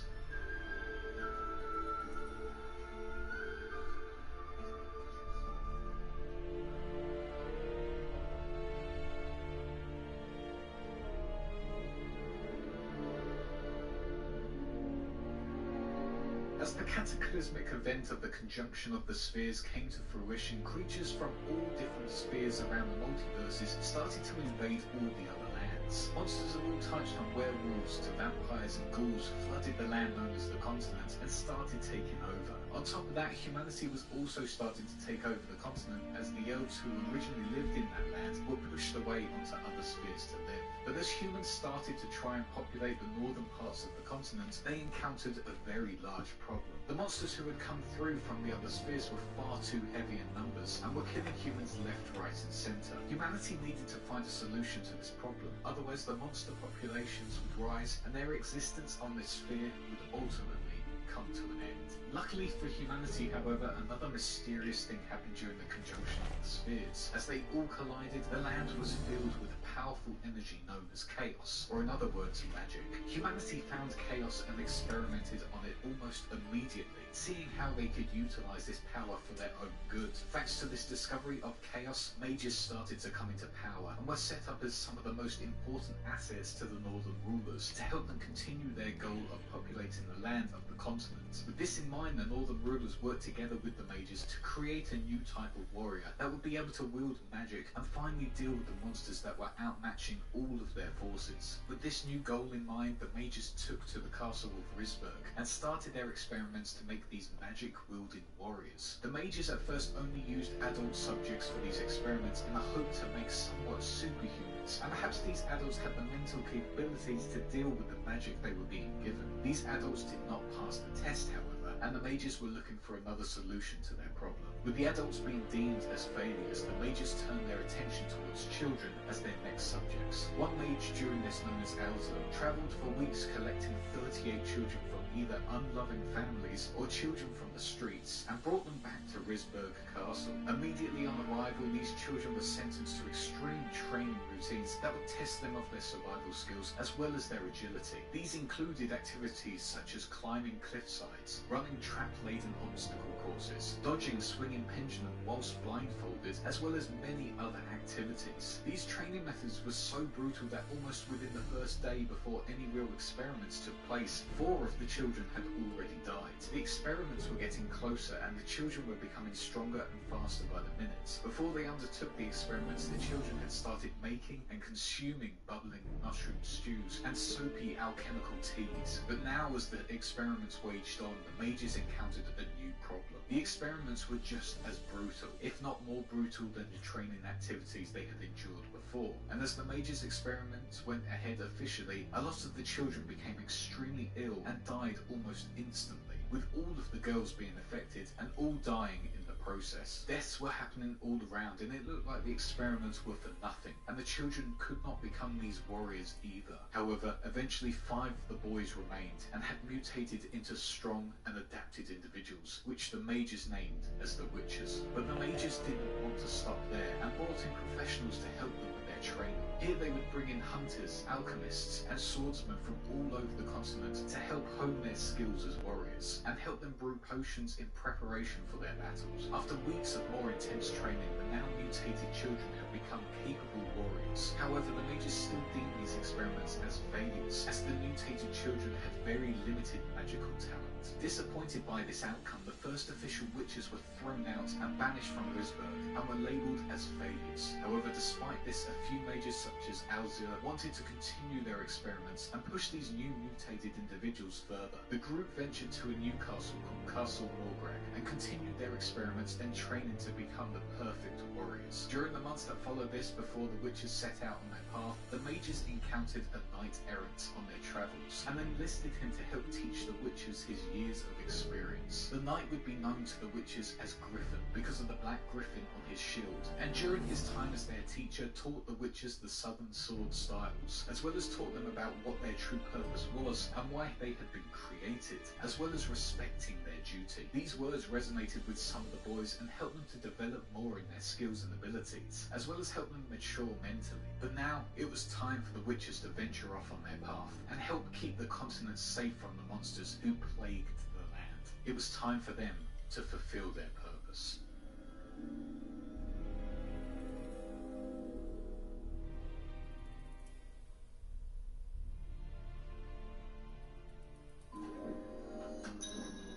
As the cataclysmic event of the conjunction of the spheres came to fruition, creatures from all different spheres around the multiverses started to invade all the other lands. Monsters of all types, from werewolves to vampires and ghouls, flooded the land known as the continent and started taking over. On top of that, humanity was also starting to take over the continent, as the elves who originally lived in that land were pushed away onto other spheres to live. But as humans started to try and populate the northern parts of the continent, they encountered a very large problem. The monsters who had come through from the other spheres were far too heavy in numbers and were killing humans left, right and centre. Humanity needed to find a solution to this problem, otherwise the monster populations would rise and their existence on this sphere would ultimately come to an end. Luckily for humanity, however, another mysterious thing happened during the conjunction of the spheres. As they all collided, the land was filled with powerful energy known as chaos, or in other words, magic. Humanity found chaos and experimented on it almost immediately, seeing how they could utilize this power for their own good. Thanks to this discovery of chaos, mages started to come into power and were set up as some of the most important assets to the northern rulers to help them continue their goal of populating the land of the continent. With this in mind, the northern rulers worked together with the mages to create a new type of warrior that would be able to wield magic and finally deal with the monsters that were outmatching all of their forces. With this new goal in mind, the mages took to the castle of Rysburg and started their experiments to make these magic-wielding warriors. The mages at first only used adult subjects for these experiments in the hope to make somewhat superhumans, and perhaps these adults had the mental capabilities to deal with the magic they were being given. These adults did not pass the test, however, and the mages were looking for another solution to their problem. With the adults being deemed as failures, the mages turned their attention towards children as their next subjects. One mage during this, known as Elsa, travelled for weeks collecting 38 children from either unloving families or children from the streets and brought them back to Rysburg Castle. Immediately on arrival, these children were sentenced to extreme training routines that would test them of their survival skills as well as their agility. These included activities such as climbing cliff sides, running climbing trap-laden obstacle courses, dodging swinging pendulum whilst blindfolded, as well as many other activities. These training methods were so brutal that almost within the first day before any real experiments took place, 4 of the children had already died. The experiments were getting closer and the children were becoming stronger and faster by the minute. Before they undertook the experiments, the children had started making and consuming bubbling mushroom stews and soapy alchemical teas. But now, as the experiments waged on, the mages encountered a new problem. The experiments were just as brutal, if not more brutal than the training activities they had endured before. And as the mages' experiments went ahead officially, a lot of the children became extremely ill and died almost instantly, with all of the girls being affected and all dying in the process. Deaths were happening all around, and it looked like the experiments were for nothing, and the children could not become these warriors either. However, eventually 5 of the boys remained and had mutated into strong and adapted individuals, which the mages named as the Witches. But the mages didn't want to stop there and brought in professionals to help them with their training. Here they would bring in hunters, alchemists, and swordsmen from all over the continent to help hone their skills as warriors and help them brew potions in preparation for their battles. After weeks of more intense training, the now mutated children have become capable warriors. However, the mages still deem these experiments as failures, as the mutated children had very limited magical talent. Disappointed by this outcome, the first official witches were thrown out and banished from Risberg and were labelled as failures. However, despite this, a few mages such as Alzir wanted to continue their experiments and push these new mutated individuals further. The group ventured to a new castle called Castle Morgrag and continued their experiments, then training to become the perfect warriors. During the months that followed this, before the witches set out on their path, the mages encountered a knight-errant on their travels and enlisted him to help teach the witches his years of experience. The knight would be known to the witches as Griffin because of the black griffin on his shield, and during his time as their teacher taught the witches the southern sword styles, as well as taught them about what their true purpose was and why they had been created, as well as respecting their duty. These words resonated with some of the boys and helped them to develop more in their skills and abilities, as well as help them mature mentally. But now it was time for the witches to venture off on their path and help keep the continent safe from the monsters who plagued the land. It was time for them to fulfill their purpose.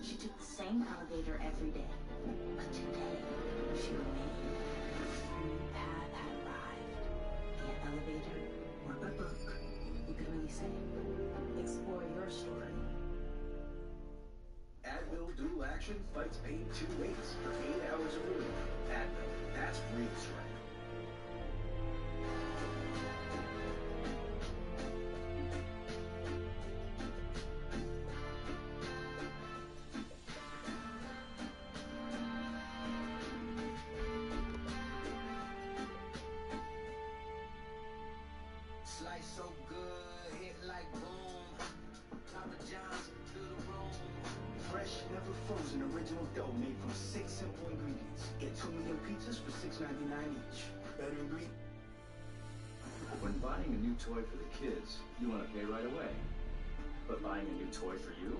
She took the same elevator every day, but today she remained. A new path had arrived. The elevator or a book, you could really say. Explore your story. Advil Dual Action fights pain 2 ways for 8 hours of relief. Advil, that's real strength. Slice so good, hit like boom. Papa John's to the room. Fresh, never frozen, original dough made from 6 simple ingredients. Get 2 million pizzas for $6.99 each. Better ingredient. When buying a new toy for the kids, you want to pay right away. But buying a new toy for you?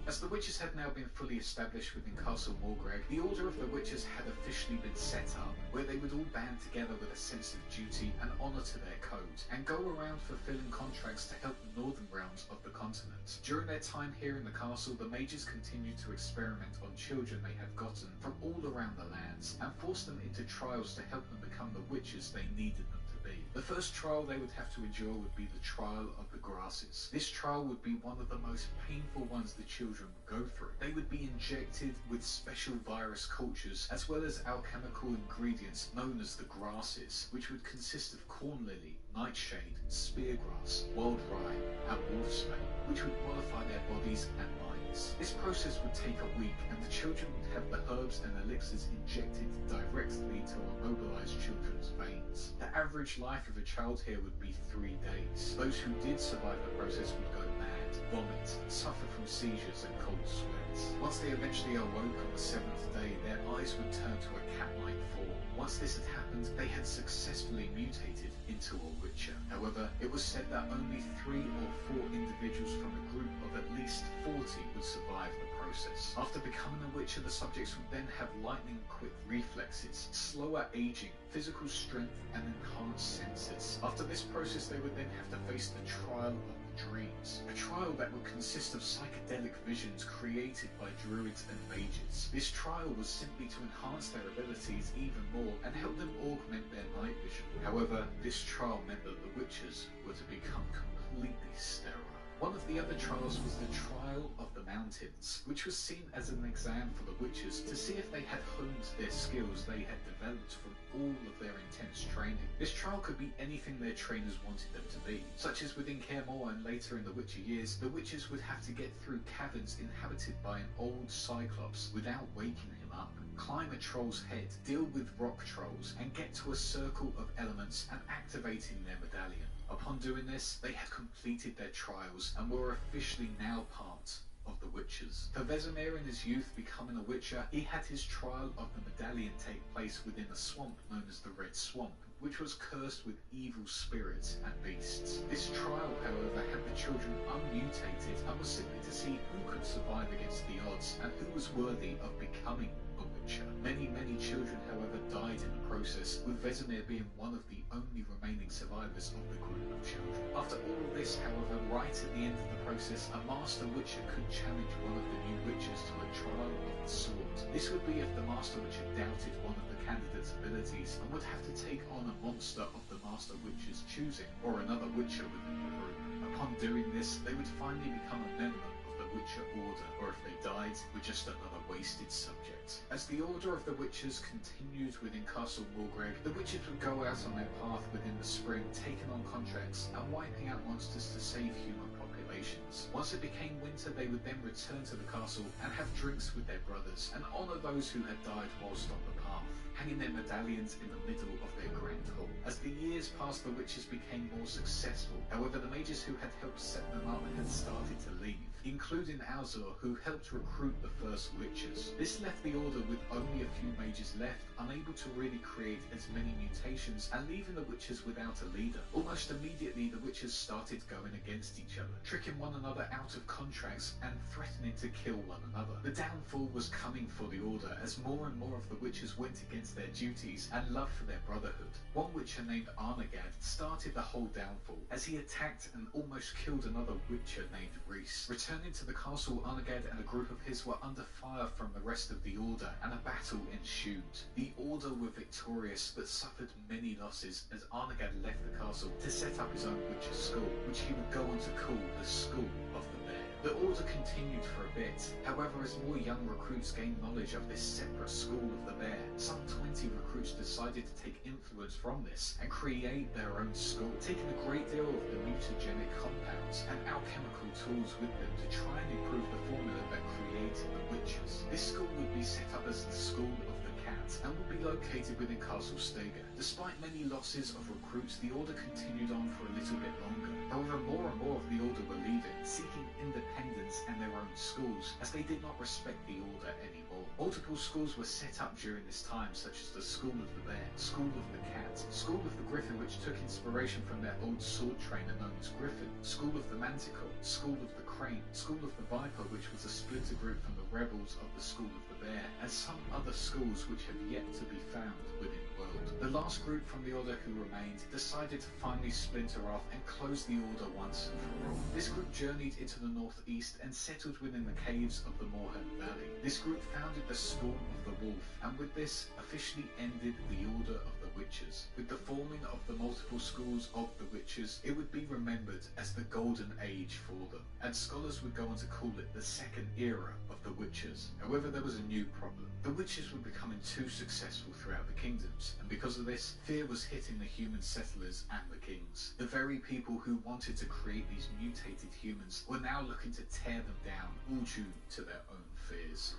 As the witches had now been fully established within Castle Morgrag, the Order of the Witches had officially been set up, where they would all band together with a sense of duty and honour to their code, and go around fulfilling contracts to help the northern realms of the continent. During their time here in the castle, the mages continued to experiment on children they had gotten from all around the lands, and forced them into trials to help them become the witches they needed them to be. The first trial they would have to endure would be the trial of the grasses. This trial would be one of the most painful ones the children would go through. They would be injected with special virus cultures as well as alchemical ingredients known as the grasses, which would consist of corn lily, nightshade, speargrass, wild rye, and wolfsbane, which would modify their bodies and minds. This process would take a week, and the children would have the herbs and elixirs injected directly to immobilize children's veins. The average life of a child here would be 3 days. Those who did survive the process would go mad, vomit, suffer from seizures and cold sweats. Once they eventually awoke on the 7th day, their eyes would turn to a cat-like form, Once this had happened, they had successfully mutated into a Witcher. However, it was said that only 3 or 4 individuals from a group of at least 40 would survive the process. After becoming a Witcher, the subjects would then have lightning-quick reflexes, slower aging, physical strength, and enhanced senses. After this process, they would then have to face the trial of dreams, a trial that would consist of psychedelic visions created by druids and mages. This trial was simply to enhance their abilities even more and help them augment their night vision. However, this trial meant that the Witchers were to become completely sterile. One of the other trials was the Trial of the Mountains, which was seen as an exam for the Witchers to see if they had honed their skills they had developed from all of their intense training. This trial could be anything their trainers wanted them to be, such as within Kaer Morhen and later in the Witcher years, the Witchers would have to get through caverns inhabited by an old Cyclops without waking him up, climb a troll's head, deal with rock trolls, and get to a circle of elements and activating their medallion. Upon doing this, they had completed their trials and were officially now part of the Witchers. For Vesemir in his youth becoming a Witcher, he had his trial of the medallion take place within a swamp known as the Red Swamp, which was cursed with evil spirits and beasts. This trial, however, had the children unmutated and was simply to see who could survive against the odds and who was worthy of becoming a Witcher. Many children, however, died in the process, with Vesemir being one of the only remaining survivors of the group of children. After all of this, however, right at the end of the process, a Master Witcher could challenge one of the new Witchers to a trial of the sword. This would be if the Master Witcher doubted one of the candidate's abilities and would have to take on a monster of the Master Witcher's choosing, or another Witcher within the group. Upon doing this, they would finally become a member of the Witcher Order, or if they died, were just another wasted subject. As the Order of the Witchers continued within Castle Morgreg, the Witchers would go out on their path within the spring, taking on contracts and wiping out monsters to save human populations. Once it became winter, they would then return to the castle and have drinks with their brothers and honour those who had died whilst on the path, hanging their medallions in the middle of their grand hall. As the years passed, the Witchers became more successful. However, the mages who had helped set them up had started to leave, including Alzor, who helped recruit the first Witchers. This left the Order with only a few mages left, unable to really create as many mutations, and leaving the Witchers without a leader. Almost immediately, the Witchers started going against each other, tricking one another out of contracts and threatening to kill one another. The downfall was coming for the Order, as more and more of the Witchers went against their duties and love for their brotherhood. One Witcher named Arnagad started the whole downfall, as he attacked and almost killed another Witcher named Rhys. Returning to the castle, Arnagad and a group of his were under fire from the rest of the Order, and a battle ensued. The Order were victorious, but suffered many losses as Arnagad left the castle to set up his own Witcher school, which he would go on to call the School of the Bear. The Order continued for a bit. However, as more young recruits gained knowledge of this separate School of the Bear, some 20 recruits decided to take influence from this and create their own school, taking a great deal of the mutagenic compounds and alchemical tools with them to try and improve the formula that created the Witchers. This school would be set up as the School of the Cat and would be located within Castle Stega. Despite many losses of recruits, the Order continued on for a little bit longer. However, more and more of the Order were leaving, seeking independence and their own schools, as they did not respect the Order anymore. Multiple schools were set up during this time, such as the School of the Bear, School of the Cat, School of the Griffin, which took inspiration from their old sword trainer known as Griffin, School of the Manticore, School of the Crane, School of the Viper, which was a splinter group from the rebels of the School of the Bear, and some other schools which have yet to be found within the world. The last group from the Order who remained decided to finally splinter off and close the Order once and for all. This group journeyed into the northeast and settled within the caves of the Moorhen Valley. This group founded the School of the Wolf, and with this officially ended the Order of the Witchers. With the forming of the multiple schools of the Witchers, it would be remembered as the Golden Age for them, and scholars would go on to call it the Second Era of the Witchers. However, there was a new problem. The Witchers were becoming too successful throughout the kingdoms, and because of this, fear was hitting the human settlers and the kings. The very people who wanted to create these mutated humans were now looking to tear them down, all due to their own fears.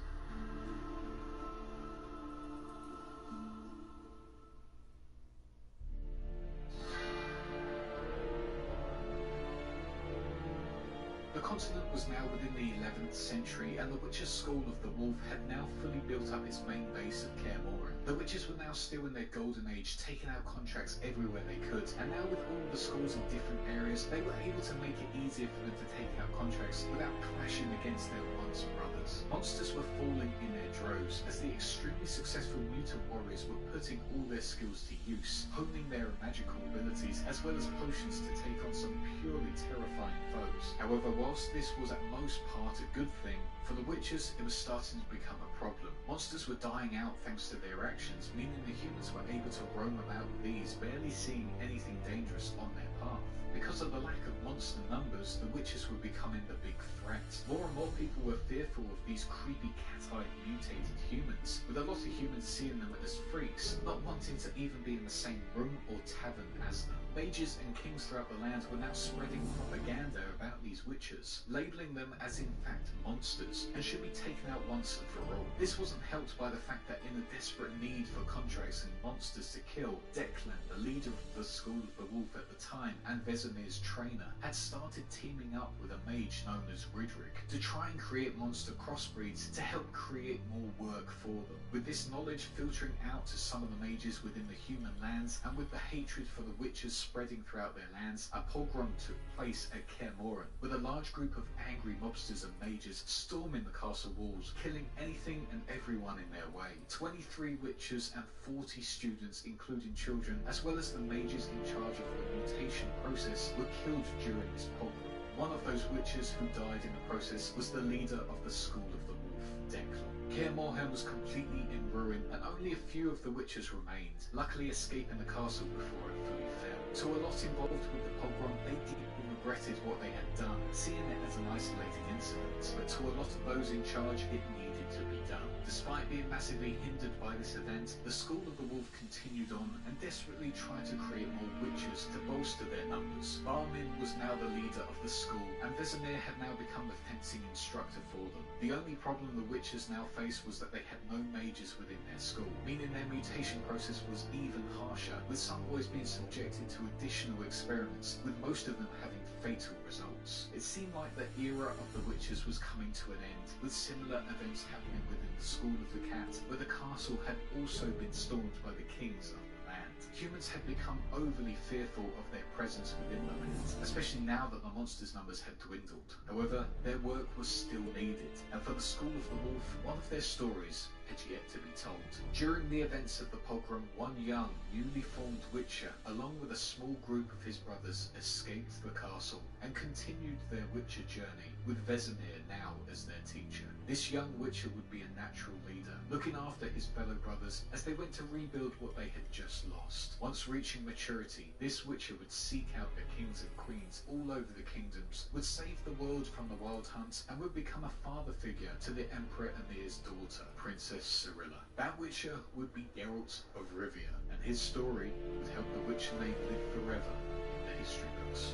The continent was now within the 11th century, and the Witcher School of the Wolf had now fully built up its main base of Kaer Morhen. The witches were now still in their golden age, taking out contracts everywhere they could, and now with all the schools in different areas, they were able to make it easier for them to take out contracts without clashing against their once brothers. Monsters were falling in their droves, as the extremely successful mutant warriors were putting all their skills to use, honing their magical abilities, as well as potions to take on some purely terrifying foes. However, whilst this was at most part a good thing, for the witches it was starting to become a problem. Monsters were dying out thanks to their actions, meaning the humans were able to roam about with ease, barely seeing anything dangerous on their path. Because of the lack of monster numbers, the witches were becoming the big threat. More and more people were fearful of these creepy cat-eyed mutated humans, with a lot of humans seeing them as freaks, not wanting to even be in the same room or tavern as them. Mages and kings throughout the land were now spreading propaganda about these witches, labelling them as in fact monsters, and should be taken out once and for all. This wasn't helped by the fact that in a desperate need for contracts and monsters to kill, Declan, the leader of the School of the Wolf at the time, and Vesemir's trainer, had started teaming up with a mage known as Ridrick to try and create monster crossbreeds to help create more work for them. With this knowledge filtering out to some of the mages within the human lands, and with the hatred for the witches spreading throughout their lands, a pogrom took place at Kaer Morhen, with a large group of angry mobsters and mages storming the castle walls, killing anything and everyone in their way. 23 witches and 40 students, including children, as well as the mages in charge of the mutation process, were killed during this pogrom. One of those witches who died in the process was the leader of the School of the Wolf, Declan. Kaer Morhen was completely in ruin, and only a few of the witches remained, luckily escaping the castle before it fully fell. To a lot involved with the pogrom, they deeply regretted what they had done, seeing it as an isolated incident, but to a lot of those in charge, it needed to be done. Despite being massively hindered by this event, the School of the Wolf continued on and desperately tried to create more witches to bolster their numbers. Barmin was now the leader of the school, and Vesemir had now become the fencing instructor for them. The only problem the witches now faced was that they had no mages within their school, meaning their mutation process was even harsher, with some boys being subjected to additional experiments, with most of them having fatal results. It seemed like the era of the witches was coming to an end, with similar events happening within the School of the Cat, where the castle had also been stormed by the kings of the land. Humans had become overly fearful of their presence within the land, especially now that the monsters' numbers had dwindled. However, their work was still needed, and for the School of the Wolf, one of their stories had yet to be told. During the events of the pogrom, one young, newly formed Witcher, along with a small group of his brothers, escaped the castle and continued their Witcher journey, with Vesemir now as their teacher. This young Witcher would be a natural leader, looking after his fellow brothers as they went to rebuild what they had just lost. Once reaching maturity, this Witcher would seek out the kings and queens all over the kingdoms, would save the world from the wild hunt, and would become a father figure to the Emperor Emir's daughter, Princess Cirilla. That Witcher would be Geralt of Rivia, and his story would help the Witcher name live forever in the history books.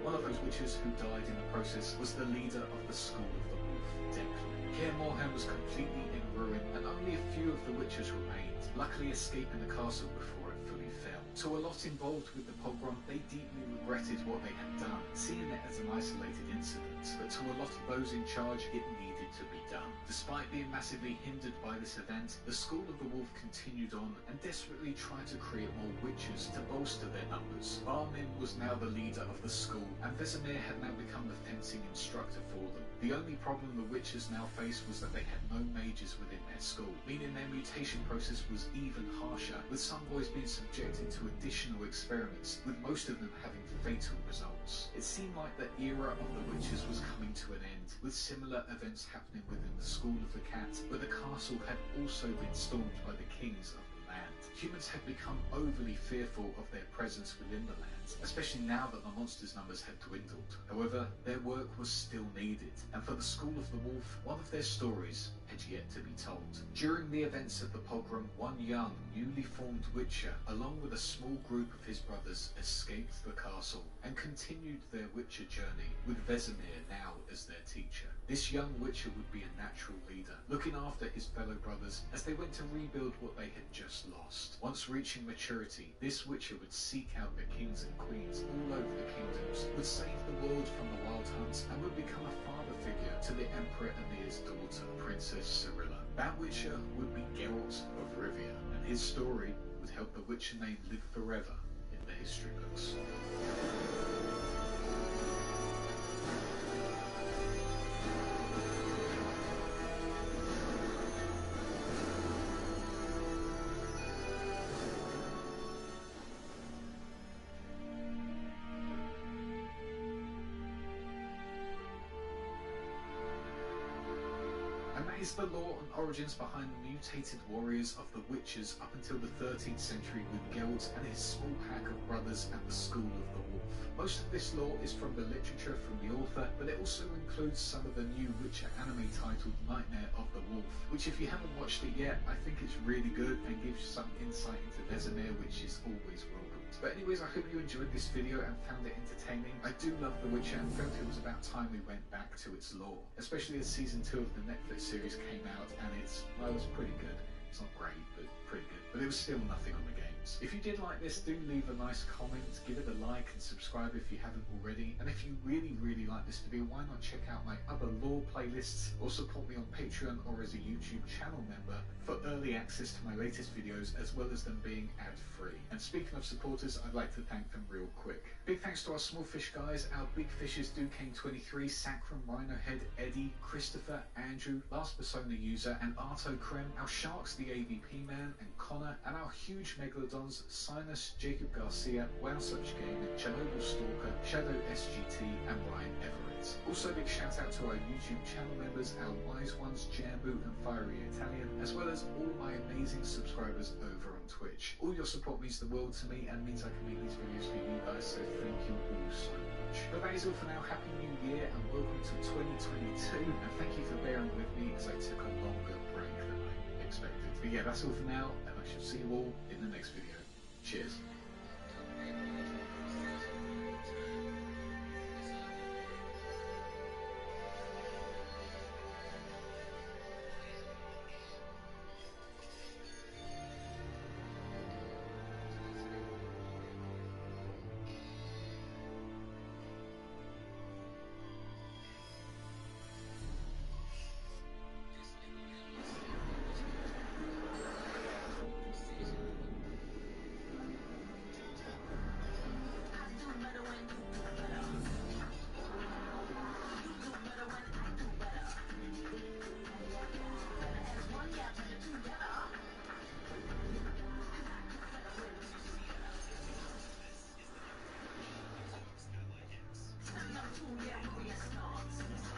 One of those witches who died in the process was the leader of the School of the Wolf, Declan. Kaer Morhen was completely in ruin, and only a few of the witches remained, luckily escaping the castle before it fully fell. To a lot involved with the pogrom, they deeply regretted what they had done, seeing it as an isolated incident, but to a lot of those in charge, it needed to be done. Despite being massively hindered by this event, the School of the Wolf continued on and desperately tried to create more witches to bolster their numbers. Barmin was now the leader of the school, and Vesemir had now become the fencing instructor for them. The only problem the witches now faced was that they had no mages within their school, meaning their mutation process was even harsher, with some boys being subjected to additional experiments, with most of them having fatal results. It seemed like the era of the witches was coming to an end, with similar events happening within the School of the Cat, where the castle had also been stormed by the kings of the land. Humans had become overly fearful of their presence within the land, especially now that the monsters' numbers had dwindled. However, their work was still needed, and for the School of the Wolf, one of their stories had yet to be told. During the events of the pogrom, one young, newly formed Witcher, along with a small group of his brothers, escaped the castle and continued their Witcher journey, with Vesemir now as their teacher. This young Witcher would be a natural leader, looking after his fellow brothers as they went to rebuild what they had just lost. Once reaching maturity, this Witcher would seek out the kings and queens all over the kingdoms, would save the world from the wild hunts, and would become a father figure to the Emperor Emir's daughter, Princess Cirilla. That Witcher would be Geralt of Rivia, and his story would help the Witcher name live forever in the history books. And that is the lore and origins behind the mutated warriors of the Witchers up until the 13th century with Geralt and his small pack of brothers at the School of the Wolf. Most of this lore is from the literature from the author, but it also includes some of the new Witcher anime titled Nightmare of the Wolf, which if you haven't watched it yet, I think it's really good and gives you some insight into Vesemir, which is always welcome. But anyways, I hope you enjoyed this video and found it entertaining. I do love The Witcher and felt it was about time we went back to its lore, especially as season 2 of the Netflix series came out, and it was pretty good. It's not great, but pretty good. But it was still nothing on the games. If you did like this, do leave a nice comment, give it a like and subscribe if you haven't already. And if you really like this video, why not check out my other lore playlists or support me on Patreon or as a YouTube channel member for early access to my latest videos, as well as them being ad-free. And speaking of supporters, I'd like to thank them real quick. Big thanks to our small fish guys, our big fishes Duquesne23, Sacrum, Rhinohead, Eddie, Christopher, Andrew, Last Persona User, and Arto Krem, our sharks the AVP Man and Connor, and our huge megalodons Sinus, Jacob Garcia, Wow Such Gaming, Chernobyl Stalker, Shadow SGT, and Ryan Everett. Also big shout out to our YouTube channel members, our wise ones Jambu and Fiery Italian, as well as all my amazing subscribers over on Twitch. All your support means the world to me and means I can make these videos for you guys, so thank you all so much. But that is all for now. Happy New Year and welcome to 2022, and thank you for bearing with me as I took a longer break than I expected. But yeah, that's all for now, and I shall see you all in the next video. Cheers.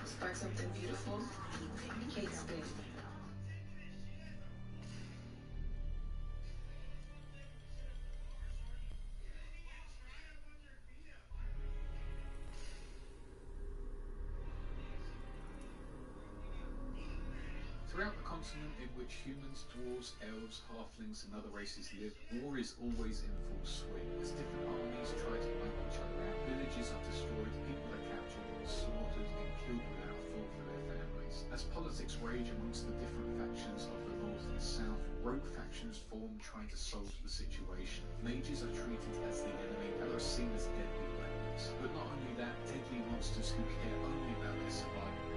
Spark something beautiful. Cake spin. Throughout the continent in which humans, dwarves, elves, halflings and other races live, war is always in full swing. As different armies try to wipe each other out, villages are destroyed, people are captured, slaughtered and killed without a thought for their families. As politics rage amongst the different factions of the north and south, rogue factions form trying to solve the situation. Mages are treated as the enemy and are seen as deadly weapons. But not only that, deadly monsters who care only about their survival.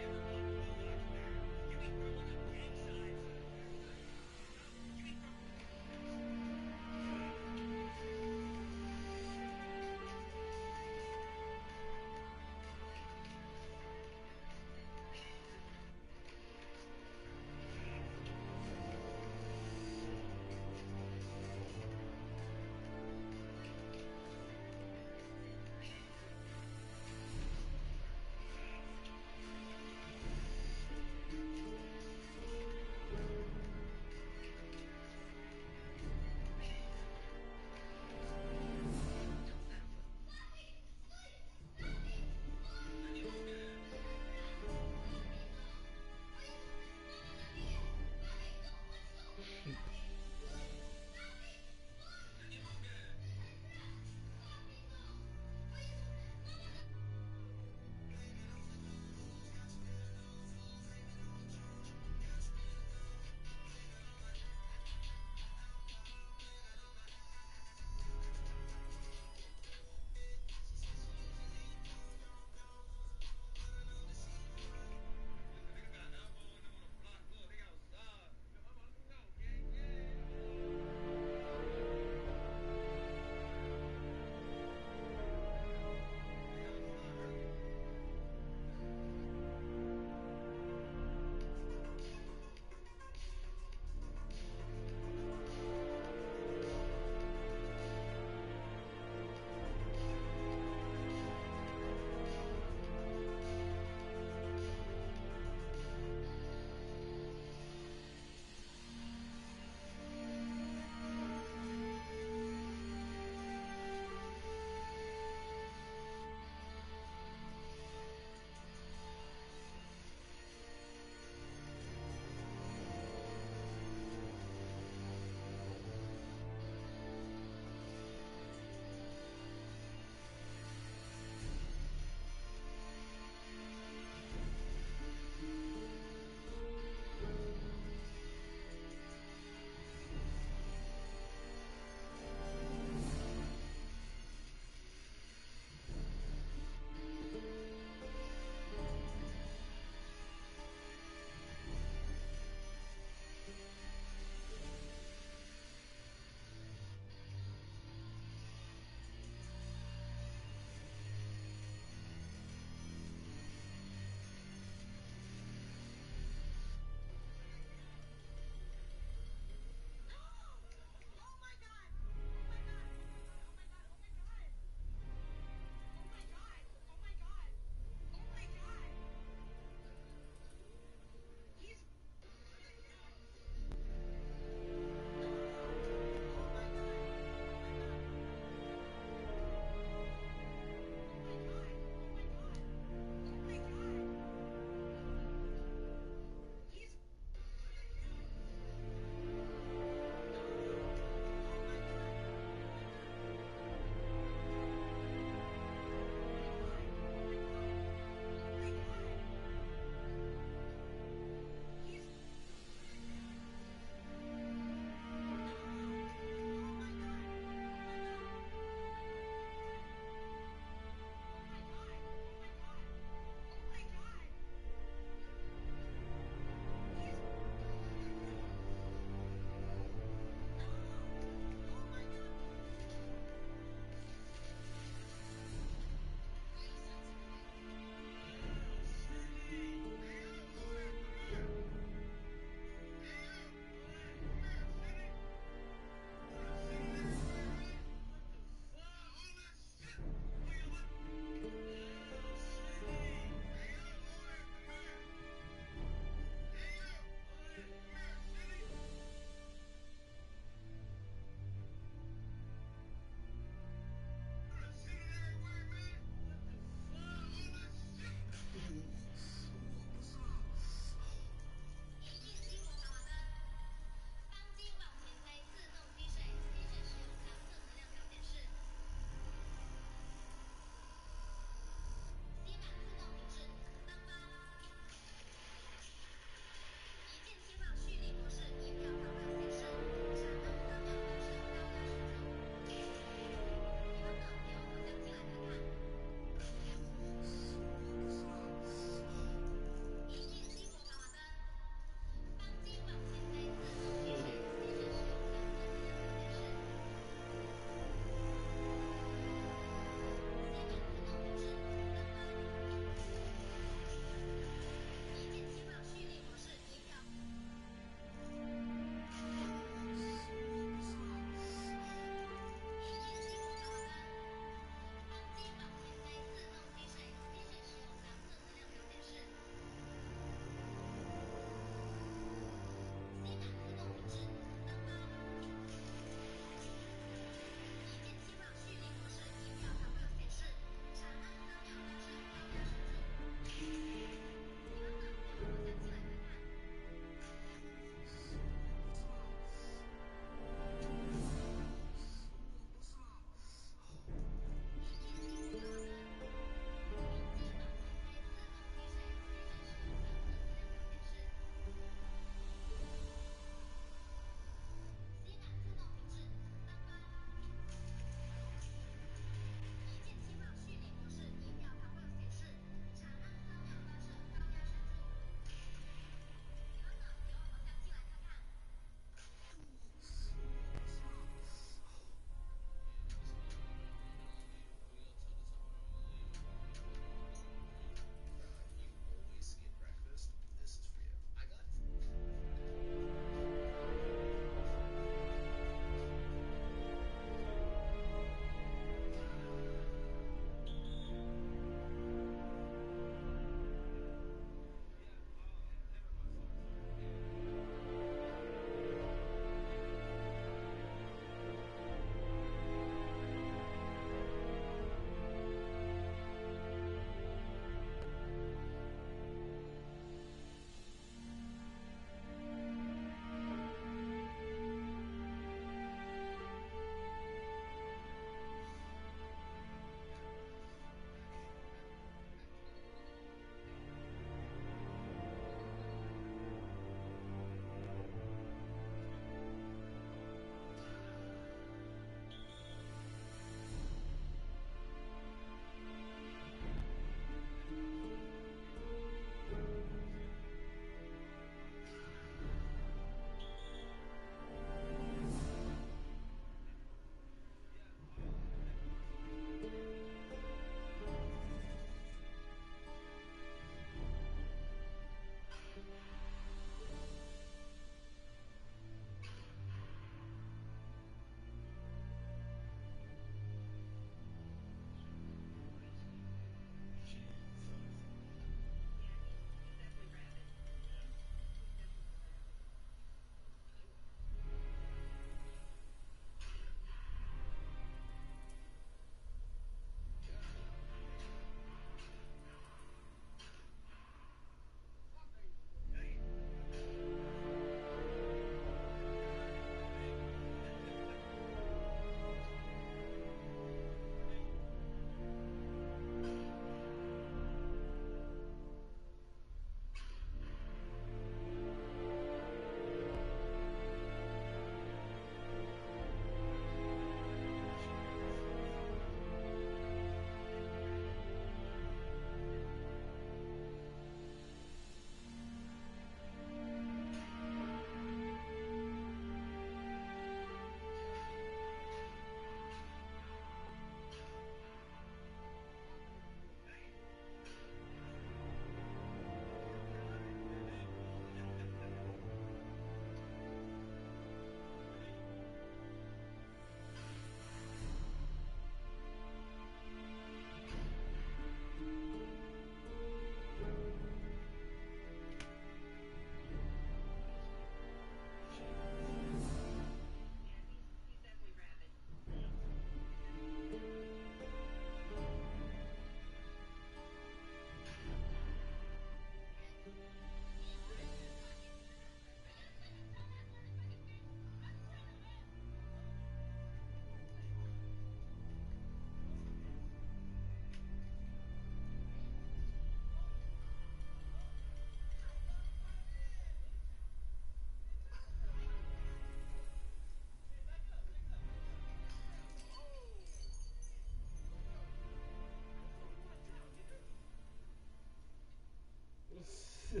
You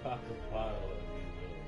cock a pile of these little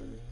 girls.